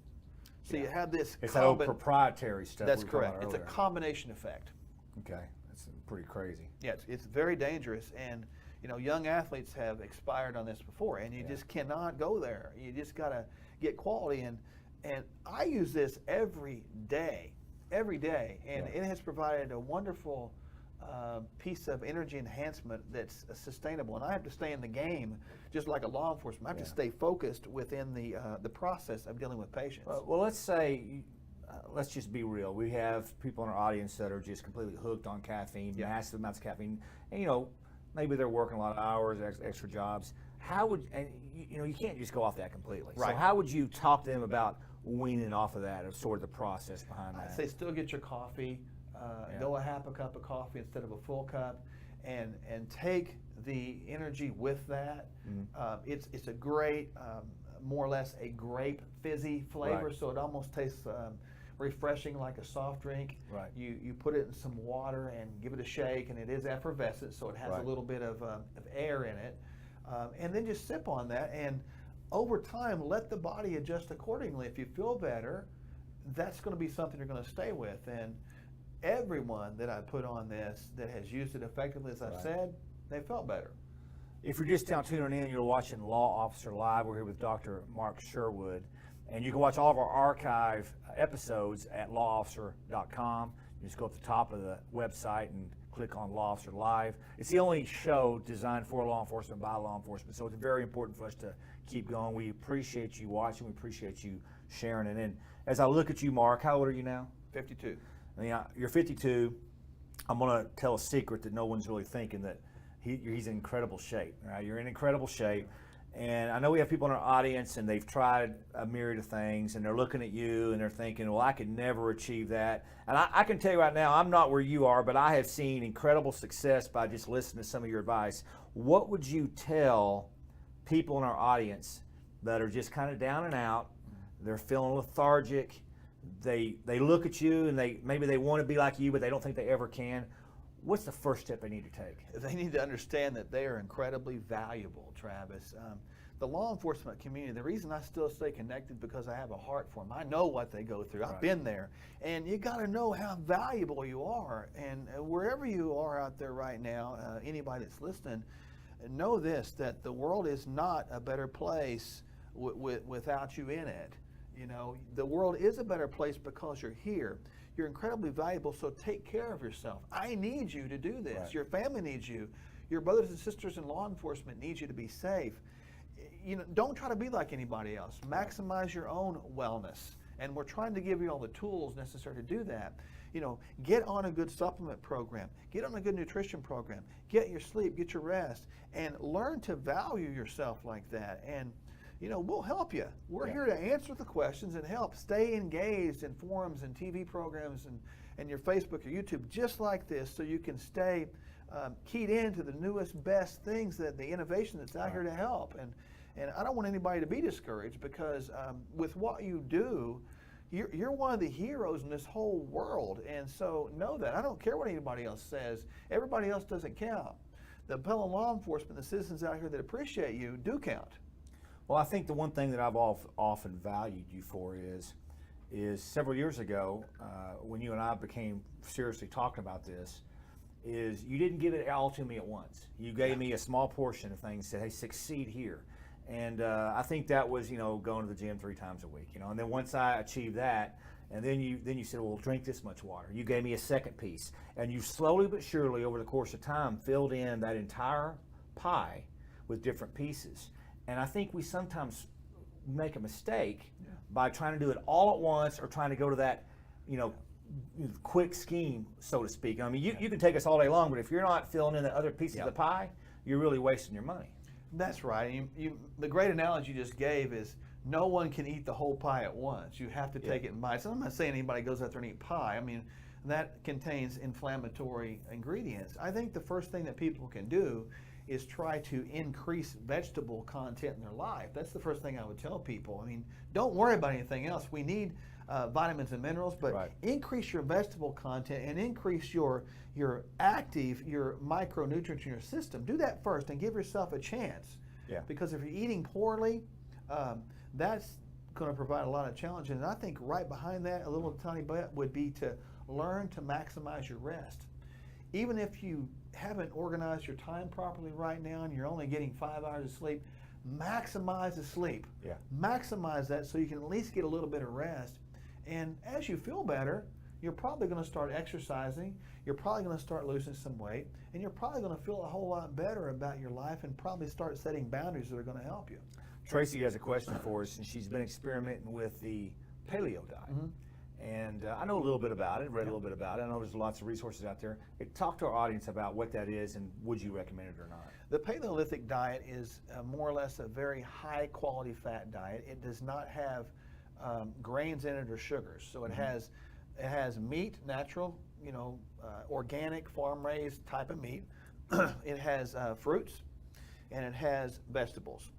So you have this. It's that old proprietary stuff. That's we were talking correct. about It's a earlier. combination effect. Okay, that's pretty crazy. Yeah, it's very dangerous, and young athletes have expired on this before, and you just cannot go there. You just got to get quality, and I use this every day, and it has provided a wonderful piece of energy enhancement that's sustainable. And I have to stay in the game, just like a law enforcement. I have to stay focused within the process of dealing with patients. Well, let's say, let's just be real. We have people in our audience that are just completely hooked on caffeine, massive amounts of caffeine, and maybe they're working a lot of hours, extra jobs. How would, and you can't just go off that completely. Right. So how would you talk to them about weaning off of that, or sort of the process behind that? I'd say still get your coffee, go a half a cup of coffee instead of a full cup, and take the energy with that. It's a great, more or less a grape fizzy flavor, Right. so it almost tastes refreshing like a soft drink. Right. You put it in some water and give it a shake, and it is effervescent, so it has Right. a little bit of air in it. And then just sip on that, and over time, let the body adjust accordingly. If you feel better, that's going to be something you're going to stay with. And everyone that I put on this that has used it effectively, as I've said, they felt better. If you're just now tuning in, you're watching Law Officer Live. We're here with Dr. Mark Sherwood. And you can watch all of our archive episodes at lawofficer.com. You just go up the top of the website and click on Law Officer Live. It's the only show designed for law enforcement by law enforcement, so it's very important for us to keep going. We appreciate you watching. We appreciate you sharing. And then as I look at you, Mark, how old are you now? 52. You're 52. I'm going to tell a secret that no one's really thinking, that he's in incredible shape. Right? You're in incredible shape. And I know we have people in our audience, and they've tried a myriad of things, and they're looking at you, and they're thinking, well, I could never achieve that. And I can tell you right now, I'm not where you are, but I have seen incredible success by just listening to some of your advice. What would you tell people in our audience that are just kind of down and out, they're feeling lethargic, they look at you, and maybe they want to be like you, but they don't think they ever can? What's the first step they need to take? They need to understand that they are incredibly valuable, Travis. The law enforcement community, the reason I still stay connected, because I have a heart for them. I know what they go through. I've been there. And you got to know how valuable you are. And wherever you are out there right now, anybody that's listening, know this, that the world is not a better place without you in it. The world is a better place because you're here. You're incredibly valuable, so take care of yourself. I need you to do this. Right. Your family needs you. Your brothers and sisters in law enforcement need you to be safe. Don't try to be like anybody else. Maximize your own wellness. And we're trying to give you all the tools necessary to do that. Get on a good supplement program. Get on a good nutrition program. Get your sleep, get your rest, and learn to value yourself like that. And we'll help you. We're here to answer the questions and help. Stay engaged in forums and TV programs and your Facebook or YouTube just like this, so you can stay keyed into the newest, best things, the innovation that's out here to help. And I don't want anybody to be discouraged, because with what you do, you're one of the heroes in this whole world. And so know that. I don't care what anybody else says. Everybody else doesn't count. The appellate law enforcement, the citizens out here that appreciate you, do count. Well, I think the one thing that I've often valued you for is several years ago, when you and I became seriously talking about this, is you didn't give it all to me at once. You gave me a small portion of things, said, hey, succeed here. And I think that was, going to the gym 3 times a week, and then once I achieved that, and then you said, well, drink this much water. You gave me a second piece, and you slowly but surely over the course of time filled in that entire pie with different pieces. And I think we sometimes make a mistake by trying to do it all at once, or trying to go to that, quick scheme, so to speak. I mean, you can take us all day long, but if you're not filling in the other pieces of the pie, you're really wasting your money. That's right. The great analogy you just gave is, no one can eat the whole pie at once. You have to take it in bites. I'm not saying anybody goes out there and eat pie. I mean, that contains inflammatory ingredients. I think the first thing that people can do is try to increase vegetable content in their life. That's the first thing I would tell people. I mean, don't worry about anything else. We need vitamins and minerals, but increase your vegetable content and increase your micronutrients in your system. Do that first and give yourself a chance. Yeah. Because if you're eating poorly, that's going to provide a lot of challenges. And I think right behind that, a little tiny bit, would be to learn to maximize your rest. Even if you haven't organized your time properly right now and you're only getting 5 hours of sleep, maximize the sleep. Yeah. Maximize that so you can at least get a little bit of rest. And as you feel better, you're probably going to start exercising, you're probably going to start losing some weight, and you're probably going to feel a whole lot better about your life and probably start setting boundaries that are going to help you. Tracy has a question for us, and she's been experimenting with the paleo diet. And I know a little bit about it, read a little bit about it. I know there's lots of resources out there. Talk to our audience about what that is and would you recommend it or not? The Paleolithic diet is more or less a very high quality fat diet. It does not have grains in it or sugars. So it has meat, natural, organic, farm raised type of meat. It has fruits, and it has vegetables.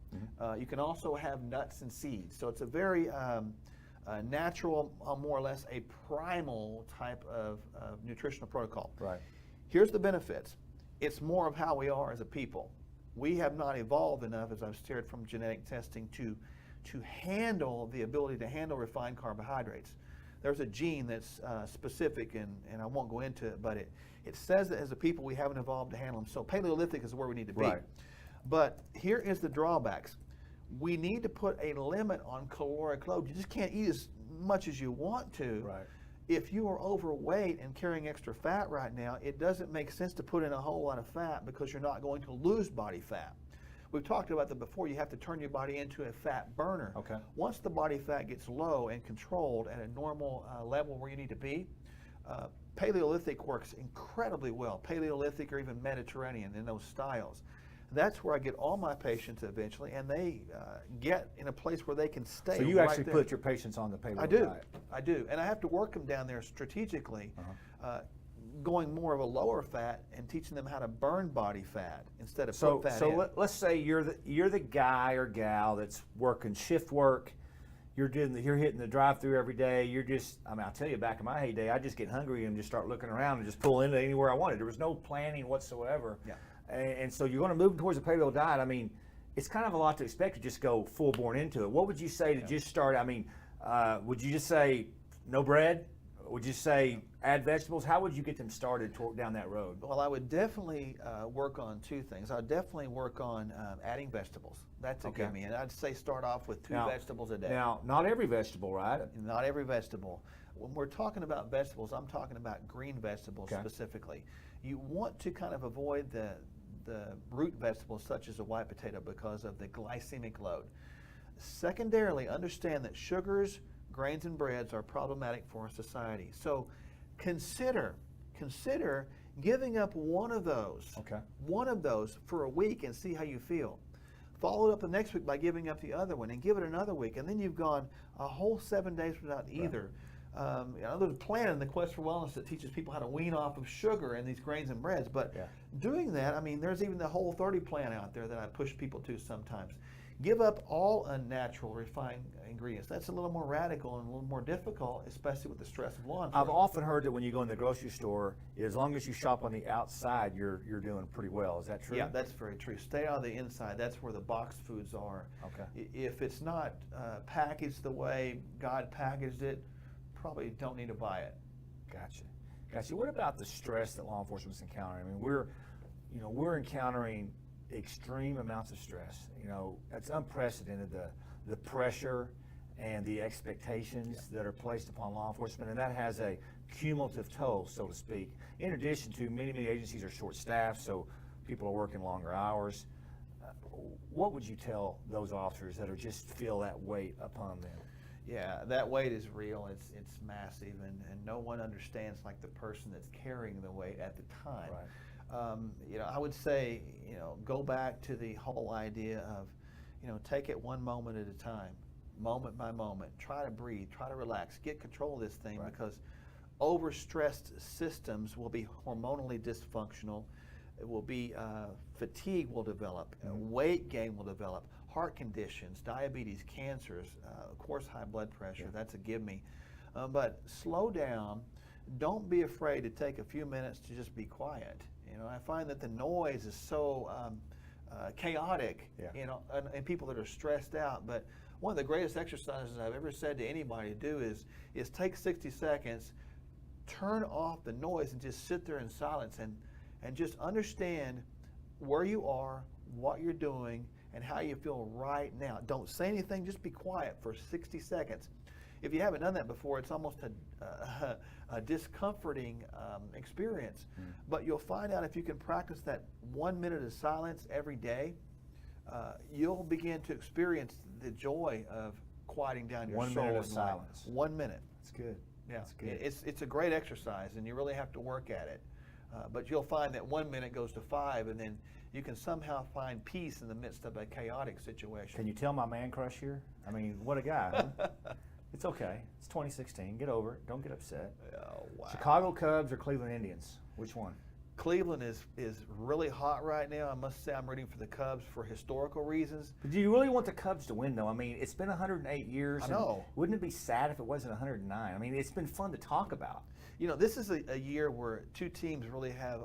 You can also have nuts and seeds. So it's a very natural, more or less a primal type of nutritional protocol. Right. Here's the benefits. It's more of how we are as a people. We have not evolved enough, as I've shared from genetic testing, to handle the ability to handle refined carbohydrates. There's a gene that's specific, and I won't go into it, but it says that as a people we haven't evolved to handle them. So Paleolithic is where we need to be. Right. But here is the drawbacks. We need to put a limit on caloric load. You just can't eat as much as you want to. Right. If you are overweight and carrying extra fat right now, it doesn't make sense to put in a whole lot of fat because you're not going to lose body fat. We've talked about that before. You have to turn your body into a fat burner. Okay. Once the body fat gets low and controlled at a normal level where you need to be, Paleolithic works incredibly well. Paleolithic or even Mediterranean in those styles. That's where I get all my patients eventually, and they get in a place where they can stay. So you right actually there. put your patients on the paleo I do. diet? I do. And I have to work them down there strategically, going more of a lower fat and teaching them how to burn body fat instead of put fat in. Let's say you're the guy or gal that's working shift work. You're hitting the drive-through every day. I'll tell you, back in my heyday, I just get hungry and just start looking around and just pull into anywhere I wanted. There was no planning whatsoever. Yeah. And so you're going to move towards a paleo diet. I mean, it's kind of a lot to expect to just go full born into it. What would you say to just start? I mean, would you just say no bread? Would you say add vegetables? How would you get them started down that road? Well, I would definitely work on two things. I'd definitely work on adding vegetables. That's a gimme. And I'd say start off with two vegetables a day. Now, not every vegetable, right? Not every vegetable. When we're talking about vegetables, I'm talking about green vegetables specifically. You want to kind of avoid the root vegetables such as a white potato because of the glycemic load. Secondarily, understand that sugars, grains, and breads are problematic for our society. So consider giving up one of those for a week and see how you feel. Follow it up the next week by giving up the other one and give it another week, and then you've gone a whole 7 days without either. There's a plan in the Quest for Wellness that teaches people how to wean off of sugar and these grains and breads. But doing that, I mean, there's even the Whole 30 plan out there that I push people to sometimes. Give up all unnatural refined ingredients. That's a little more radical and a little more difficult, especially with the stress of law enforcement. I've often heard that when you go in the grocery store, as long as you shop on the outside, you're doing pretty well. Is that true? Yeah, that's very true. Stay on the inside. That's where the boxed foods are. Okay. If it's not packaged the way God packaged it, probably don't need to buy it. Gotcha. What about the stress that law enforcement's encountering? I mean, we're encountering extreme amounts of stress. That's unprecedented, the pressure and the expectations that are placed upon law enforcement, and that has a cumulative toll, so to speak. In addition to many agencies are short-staffed, so people are working longer hours. What would you tell those officers that just feel that weight upon them? Yeah, that weight is real. It's massive, and no one understands like the person that's carrying the weight at the time. Right. I would say, go back to the whole idea of, take it one moment at a time, moment by moment. Try to breathe, try to relax, get control of this thing, because overstressed systems will be hormonally dysfunctional. It will be fatigue will develop, weight gain will develop, heart conditions, diabetes, cancers, of course high blood pressure. That's a give me. But slow down. Don't be afraid to take a few minutes to just be quiet. I find that the noise is so chaotic, and people that are stressed out. But one of the greatest exercises I've ever said to anybody to do is take 60 seconds, turn off the noise, and just sit there in silence and just understand where you are, what you're doing, and how you feel right now. Don't say anything, just be quiet for 60 seconds. if you haven't done that before, it's almost a discomforting experience. But you'll find out if you can practice that 1 minute of silence every day, you'll begin to experience the joy of quieting down your 1 soul. minute of and life. silence. 1 minute. That's good. Yeah, That's good. it's a great exercise, and you really have to work at it. But you'll find that 1 minute goes to 5, and then you can somehow find peace in the midst of a chaotic situation. Can you tell my man crush here? I mean, what a guy. Huh? It's okay. It's 2016. Get over it. Don't get upset. Oh, wow. Chicago Cubs or Cleveland Indians? Which one? Cleveland is really hot right now. I must say I'm rooting for the Cubs for historical reasons. But do you really want the Cubs to win, though? I mean, it's been 108 years. I know. And wouldn't it be sad if it wasn't 109? I mean, it's been fun to talk about. You know, this is a year where two teams really have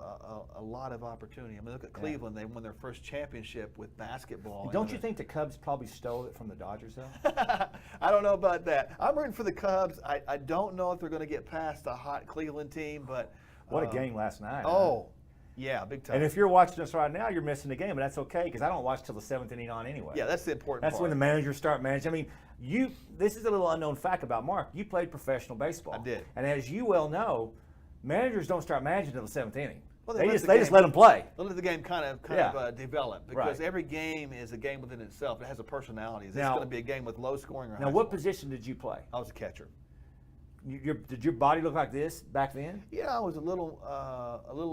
a lot of opportunity. I mean, look at Cleveland. They won their first championship with basketball. Don't you think the Cubs probably stole it from the Dodgers, though? I don't know about that. I'm rooting for the Cubs. I don't know if they're going to get past a hot Cleveland team, but What a game last night. Oh, yeah, big time. And if you're watching us right now, you're missing the game, but that's okay because I don't watch till the 7th inning on anyway. Yeah, that's the important That's part. when the managers start managing. I mean, this is a little unknown fact about Mark. You played professional baseball. I did. And as you well know, managers don't start managing until the 7th inning. Well, they let just the let them play. They let the game kind of develop because Right. every game is a game within itself. It has a personality. Is this Now- going to be a game with low scoring or high Now, what scoring? position did you play? I was a catcher. Did your body look like this back then? Yeah, I was a little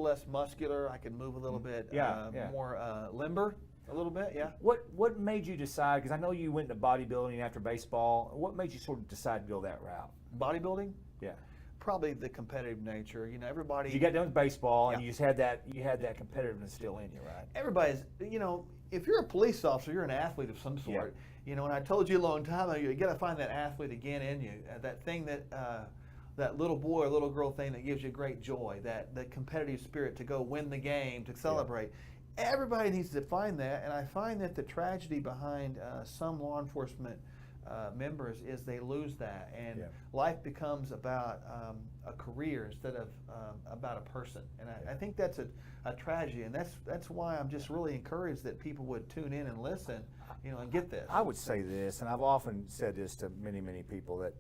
less muscular. I could move a little bit Yeah. more limber a little bit. Yeah. What made you decide? Because I know you went into bodybuilding after baseball. What made you sort of decide to go that route? Bodybuilding, Yeah. probably the competitive nature. You know, everybody. You got done with baseball, and Yeah. you just had that competitiveness still in you, right? Everybody's, you know, if you're a police officer, you're an athlete of some sort. You know, and I told you a long time ago, you got to find that athlete again in you, that thing that little boy or little girl thing that gives you great joy, that competitive spirit to go win the game, to celebrate. Everybody needs to find that, and I find that the tragedy behind some law enforcement members is they lose that, and life becomes about a career instead of about a person, and I think that's a tragedy, and that's why I'm just really encouraged that people would tune in and listen, you know, and get this. I would say this, and I've often said this to many, many people, that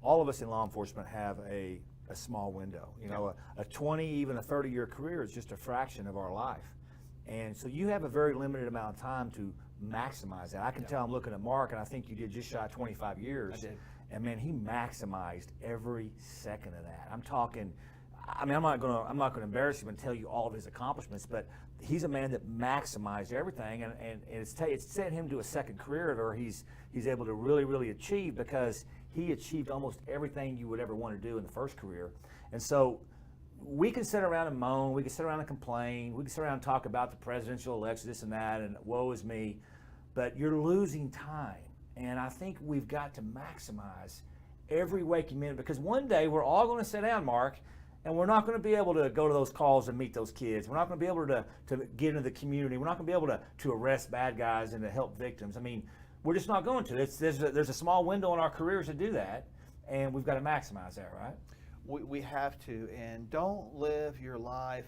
all of us in law enforcement have a small window. You know, a 20, even a 30-year career is just a fraction of our life. And so you have a very limited amount of time to maximize that. I can tell I'm looking at Mark, and I think you did just shy of 25 years. I did. And man, he maximized every second of that. I'm talking, I mean, I'm not gonna embarrass him and tell you all of his accomplishments, but he's a man that maximized everything, and it's sent him to a second career where he's able to really, really achieve, because he achieved almost everything you would ever want to do in the first career. And so we can sit around and moan, we can sit around and complain, we can sit around and talk about the presidential election, this and that, and woe is me, but you're losing time. And I think we've got to maximize every waking minute, because one day we're all going to sit down, Mark, and we're not going to be able to go to those calls and meet those kids. We're not going to be able to get into the community. We're not going to be able to arrest bad guys and to help victims. I mean, we're just not going to. There's a small window in our careers to do that, and we've got to maximize that, right? We have to, and don't live your life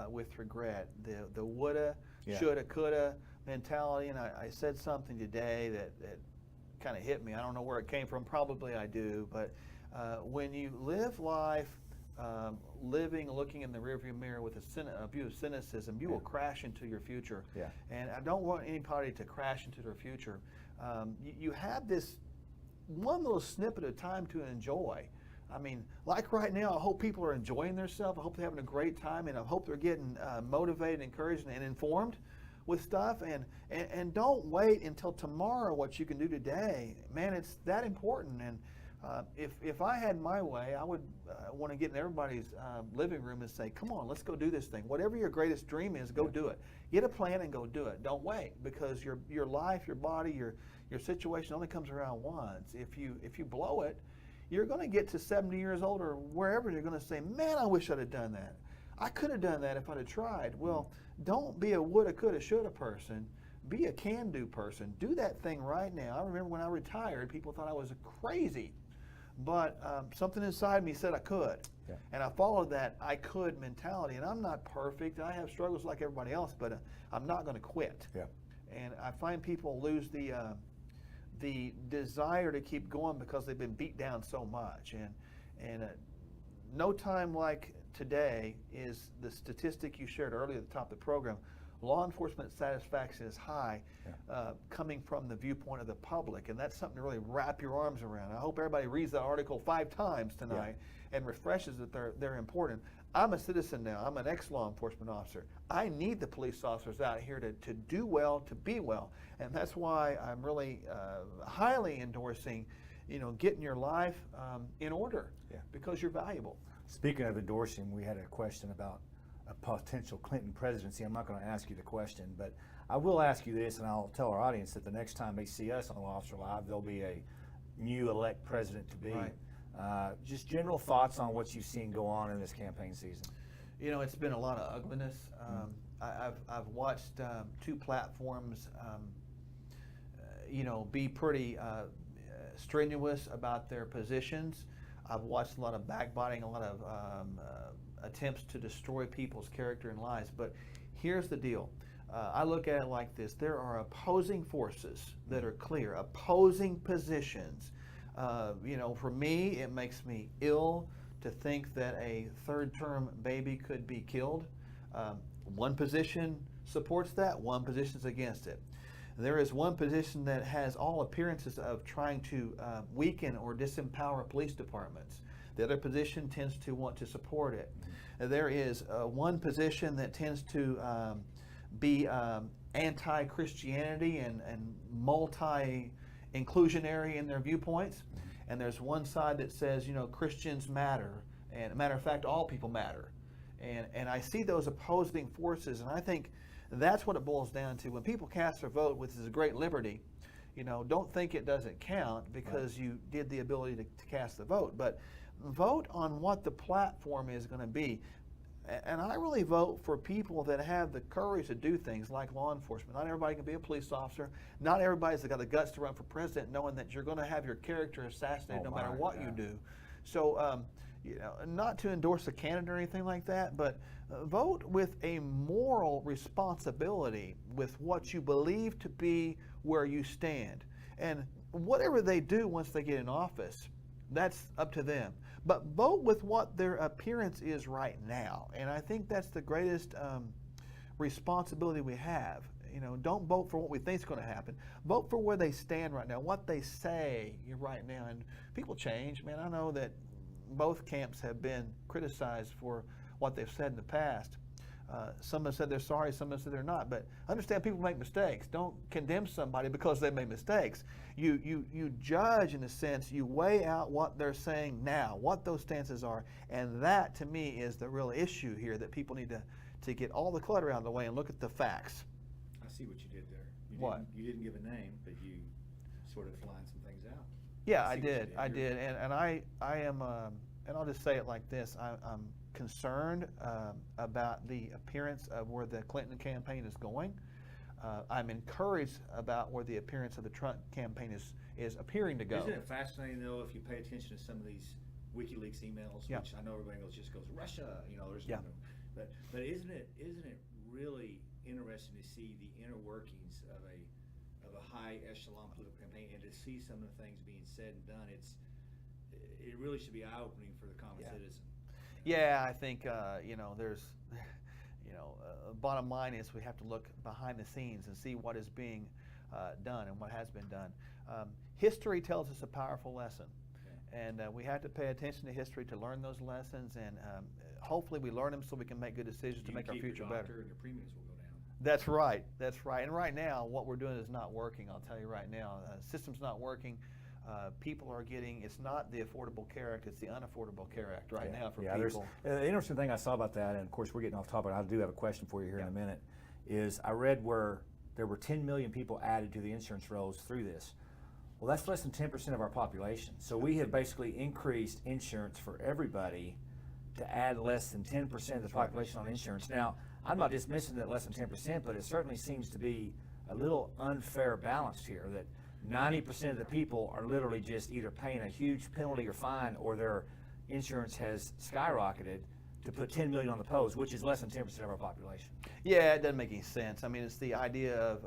with regret. The woulda, shoulda, coulda mentality, and I said something today that kind of hit me. I don't know where it came from. Probably I do, but when you live life looking in the rearview mirror with a view of cynicism, you will crash into your future. Yeah. And I don't want anybody to crash into their future. You have this one little snippet of time to enjoy. I mean, like right now, I hope people are enjoying themselves. I hope they're having a great time, and I hope they're getting motivated, encouraged, and informed with stuff. And don't wait until tomorrow what you can do today. Man, it's that important. And if I had my way, I would want to get in everybody's living room and say, come on, let's go do this thing. Whatever your greatest dream is, go do it. Get a plan and go do it. Don't wait, because your life, your body, your situation only comes around once. If you blow it, you're going to get to 70 years old or wherever, you're going to say, man, I wish I'd have done that. I could have done that if I'd have tried. Well, don't be a woulda, coulda, shoulda person. Be a can-do person. Do that thing right now. I remember when I retired, people thought I was crazy. But something inside me said I could. Yeah. And I followed that I could mentality. And I'm not perfect. I have struggles like everybody else, but I'm not going to quit. Yeah. And I find people lose the desire to keep going because they've been beat down so much. And no time like today is the statistic you shared earlier at the top of the program. Law enforcement satisfaction is high, coming from the viewpoint of the public, and that's something to really wrap your arms around. I hope everybody reads that article 5 times tonight and refreshes that they're important. I'm a citizen now. I'm an ex-law enforcement officer. I need the police officers out here to do well, to be well, and that's why I'm really highly endorsing, getting your life in order, because you're valuable. Speaking of endorsing, we had a question about a potential Clinton presidency. I'm not going to ask you the question, but I will ask you this, and I'll tell our audience that the next time they see us on Law Officer Live, there'll be a new elect president to be. Right. Just general thoughts on what you've seen go on in this campaign season. It's been a lot of ugliness. I've watched 2 platforms, be pretty strenuous about their positions. I've watched a lot of backbiting, a lot of attempts to destroy people's character and lives. But here's the deal. I look at it like this. There are opposing forces that are clear, opposing positions. For me, it makes me ill to think that a third-term baby could be killed. One position supports that, one position is against it. There is one position that has all appearances of trying to weaken or disempower police departments. The other position tends to want to support it. There is one position that tends to be anti-Christianity and multi-inclusionary in their viewpoints. And there's one side that says, Christians matter. And matter of fact, all people matter. And I see those opposing forces, and I think that's what it boils down to. When people cast their vote, which is a great liberty, don't think it doesn't count because you did the ability to cast the vote. But vote on what the platform is going to be. And I really vote for people that have the courage to do things like law enforcement. Not everybody can be a police officer. Not everybody's got the guts to run for president, knowing that you're going to have your character assassinated no matter what you do. So, not to endorse a candidate or anything like that, but vote with a moral responsibility with what you believe to be where you stand. And whatever they do once they get in office, that's up to them. But vote with what their appearance is right now. And I think that's the greatest responsibility we have. Don't vote for what we think is going to happen. Vote for where they stand right now, what they say right now. And people change. Man, I know that both camps have been criticized for what they've said in the past. Some have said they're sorry, some have said they're not. But understand, people make mistakes. Don't condemn somebody because they made mistakes. You judge, in a sense, you weigh out what they're saying now, what those stances are, and that, to me, is the real issue here, that people need to get all the clutter out of the way and look at the facts. I see what you did there. You didn't give a name, but you sort of lined some things out. Yeah, I did. And I am, and I'll just say it like this, I'm concerned about the appearance of where the Clinton campaign is going. I'm encouraged about where the appearance of the Trump campaign is appearing to go. Isn't it fascinating, though, if you pay attention to some of these WikiLeaks emails, which I know everybody just goes, Russia, but isn't it really interesting to see the inner workings of a high echelon political campaign, and to see some of the things being said and done? It really should be eye-opening for the common citizen. Yeah, I think there's bottom line is we have to look behind the scenes and see what is being done and what has been done. History tells us a powerful lesson, and we have to pay attention to history to learn those lessons, and hopefully we learn them so we can make good decisions to make our future better. And your premiums will go down. That's right. And right now, what we're doing is not working. I'll tell you right now, system's not working. People are getting, it's not the Affordable Care Act, it's the Unaffordable Care Act right now for people. The interesting thing I saw about that, and of course we're getting off topic, I do have a question for you here in a minute, is I read where there were 10 million people added to the insurance rolls through this. Well, that's less than 10% of our population. So we have basically increased insurance for everybody to add less than 10% of the population on insurance. Now, I'm not dismissing that less than 10%, but it certainly seems to be a little unfair balance here, that 90% of the people are literally just either paying a huge penalty or fine, or their insurance has skyrocketed. to put 10 million on the post, which is less than 10% of our population. Yeah, it doesn't make any sense. I mean, it's the idea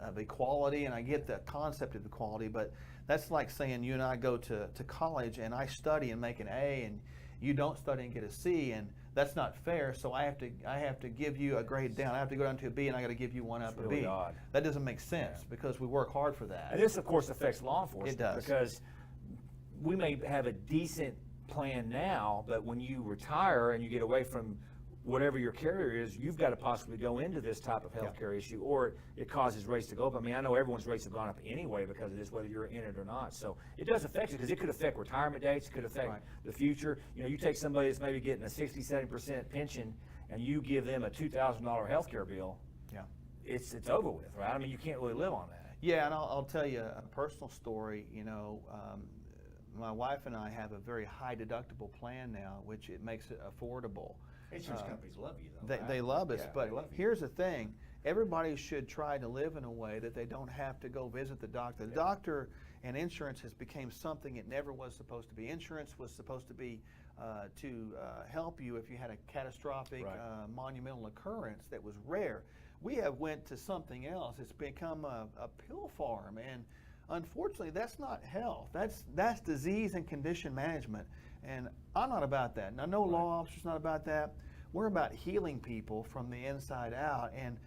of equality, and I get the concept of equality, but that's like saying you and I go to college and I study and make an A, and you don't study and get a C, and that's not fair. So I have to give you a grade down. I have to go down to a B, and I got to give you one up a really B. odd. That doesn't make sense because we work hard for that. And this, of course, affects law enforcement. It does. Because we may have a decent plan now, but when you retire and you get away from whatever your carrier is, you've got to possibly go into this type of healthcare issue, or it causes rates to go up. I mean, I know everyone's rates have gone up anyway because of this, whether you're in it or not. So it does affect you because it could affect retirement dates, it could affect the future. You know, you take somebody that's maybe getting a 60, 70% pension and you give them a $2,000 healthcare bill, it's over with, right? I mean, you can't really live on that. Yeah, and I'll tell you a personal story. You know, my wife and I have a very high deductible plan now, which it makes it affordable. Insurance companies love you, though. They love us, Yeah, but they love you. here's the thing. Everybody should try to live in a way that they don't have to go visit the doctor. The doctor and insurance has become something it never was supposed to be. Insurance was supposed to be to help you if you had a catastrophic, monumental occurrence that was rare. We have went to something else. It's become a pill farm, and unfortunately, that's not health. That's disease and condition management, and I'm not about that. Now, no law officer's not about that. We're about healing people from the inside out, and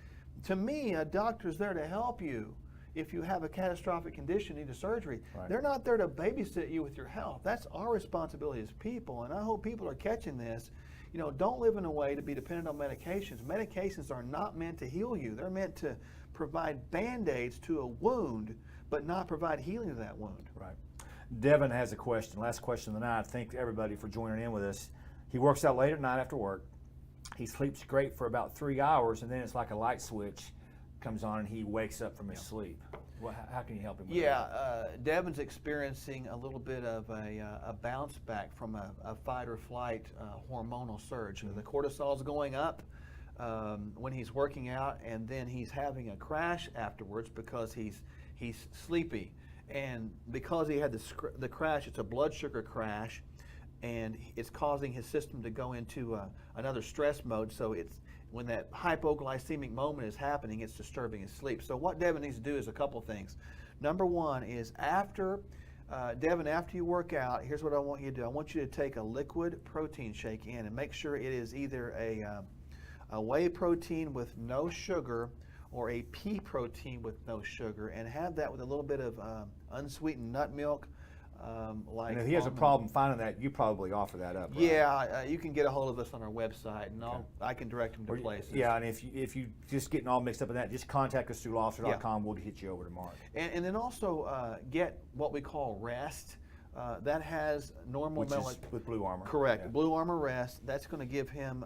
to me, a doctor's there to help you. If you have a catastrophic condition, need a surgery, they're not there to babysit you with your health. That's our responsibility as people, and I hope people are catching this. You know, don't live in a way to be dependent on medications. Medications are not meant to heal you. They're meant to provide Band-Aids to a wound, but not provide healing to that wound. Right. Devin has a question. Last question of the night. Thank everybody for joining in with us. He works out late at night after work. He sleeps great for about 3 hours, and then it's like a light switch comes on, and he wakes up from his sleep. Well, how can you help him with that? Devin's experiencing a little bit of a bounce back from a fight or flight hormonal surge. The cortisol's going up when he's working out, and then he's having a crash afterwards because he's sleepy. And because he had the crash, it's a blood sugar crash, and it's causing his system to go into another stress mode. So when that hypoglycemic moment is happening, it's disturbing his sleep. So what Devin needs to do is a couple things. Number one is Devin, after you work out, here's what I want you to do. I want you to take a liquid protein shake in and make sure it is either a whey protein with no sugar or a pea protein with no sugar, and have that with a little bit of unsweetened nut milk. And if he has a problem finding that, you probably offer that up, right? Yeah, you can get a hold of us on our website, and I can direct him to places. Yeah, and if you just getting all mixed up in that, just contact us through lawofficer.com. We'll hit you over to Mark. And then also get what we call rest. That has normal melatonin. With BluArmor. Correct. Yeah. BluArmor Rest. That's going to give him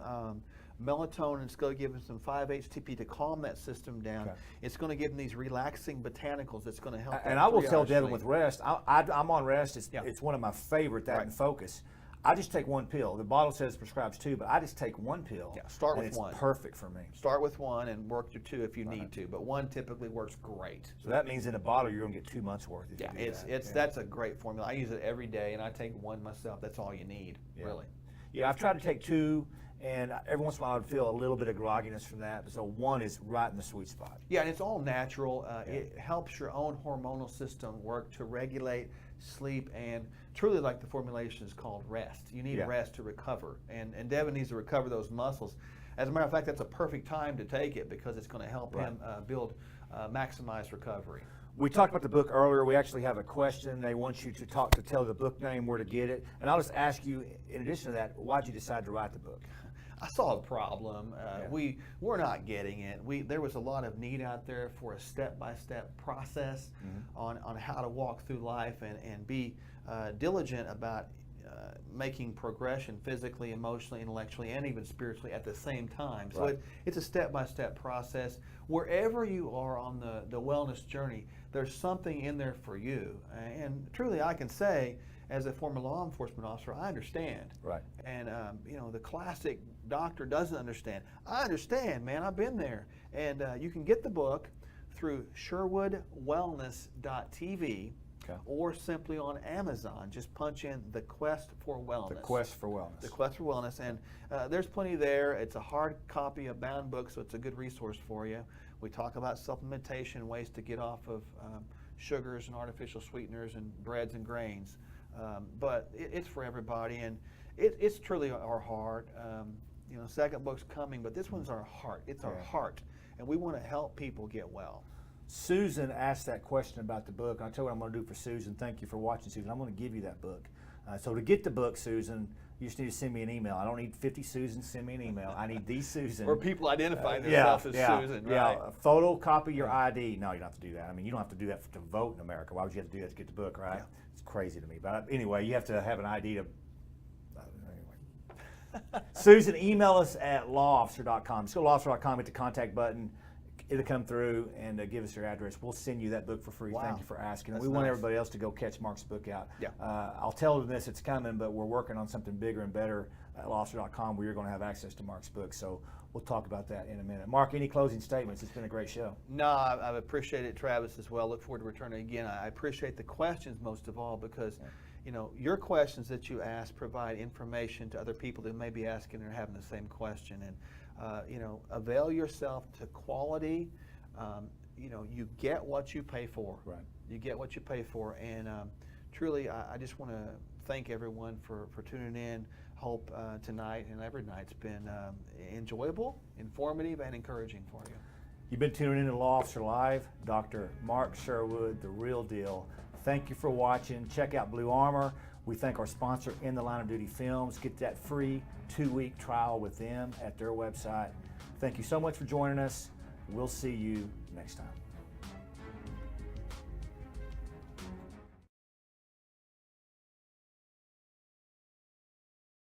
melatonin. It's going to give him some 5-HTP to calm that system down. Okay. It's going to give him these relaxing botanicals that's going to help. And I will tell Devin with rest, I'm on rest. It's one of my favorite, that and Focus. I just take one pill. The bottle says prescribes 2, but I just take one pill. Yeah, start with one. It's perfect for me. Start with one and work to 2 if you need to, but 1 typically works great. So that means in a bottle you're going to get 2 months worth. That's a great formula. I use it every day, and I take 1 myself. That's all you need, really. Yeah, I've tried to take 2. And every once in a while, I would feel a little bit of grogginess from that. So 1 is right in the sweet spot. Yeah, and it's all natural. It helps your own hormonal system work to regulate sleep, and truly, like the formulation is called rest. You need rest to recover, and Devin needs to recover those muscles. As a matter of fact, that's a perfect time to take it because it's going to help him maximize recovery. We talked about the book earlier. We actually have a question. They want you to tell the book name, where to get it. And I'll just ask you, in addition to that, why'd you decide to write the book? I saw a problem. We're not getting it. There was a lot of need out there for a step-by-step process on how to walk through life and be diligent about making progression physically, emotionally, intellectually, and even spiritually at the same time. So it's a step-by-step process. Wherever you are on the wellness journey, there's something in there for you. And truly, I can say, as a former law enforcement officer, I understand. Right. And the classic doctor doesn't understand. I understand, man. I've been there. And you can get the book through SherwoodWellness.tv. Okay. or simply on Amazon. Just punch in The Quest for Wellness. The Quest for Wellness. The Quest for Wellness, and there's plenty there. It's a hard copy, a bound book, so it's a good resource for you. We talk about supplementation, ways to get off of sugars and artificial sweeteners and breads and grains. But it's for everybody, and it's truly our heart. You know, second book's coming, but this one's our heart. It's our heart, and we want to help people get well. Susan asked that question about the book. I told her what I'm going to do for Susan. Thank you for watching, Susan. I'm going to give you that book. So to get the book, Susan, you just need to send me an email. I don't need 50 Susans. Send me an email. I need the Susan. Or people identifying themselves as Susan, right? Yeah, photocopy your ID. No, you don't have to do that. I mean, you don't have to do that to vote in America. Why would you have to do that to get the book, right? Yeah. It's crazy to me. But anyway, you have to have an ID to. Susan, email us at lawofficer.com. Just go to lawofficer.com, hit the contact button. It'll come through and give us your address. We'll send you that book for free. Wow. Thank you for asking. That's We want nice. everybody else to go catch Mark's book out. Yeah. I'll tell them this, it's coming, but we're working on something bigger and better at lawofficer.com where you're going to have access to Mark's book. So we'll talk about that in a minute. Mark, any closing statements? It's been a great show. No, I've appreciated it, Travis, as well. Look forward to returning again. I appreciate the questions most of all because, you know, your questions that you ask provide information to other people that may be asking or having the same question. And, you know, avail yourself to quality. You know, you get what you pay for. Right. You get what you pay for. And truly, I just want to thank everyone for tuning in. Hope tonight and every night's been enjoyable, informative, and encouraging for you. You've been tuning in to Law Officer Live. Dr. Mark Sherwood, the real deal. Thank you for watching. Check out BluArmor. We thank our sponsor, In the Line of Duty Films. Get that free 2-week trial with them at their website. Thank you so much for joining us. We'll see you next time.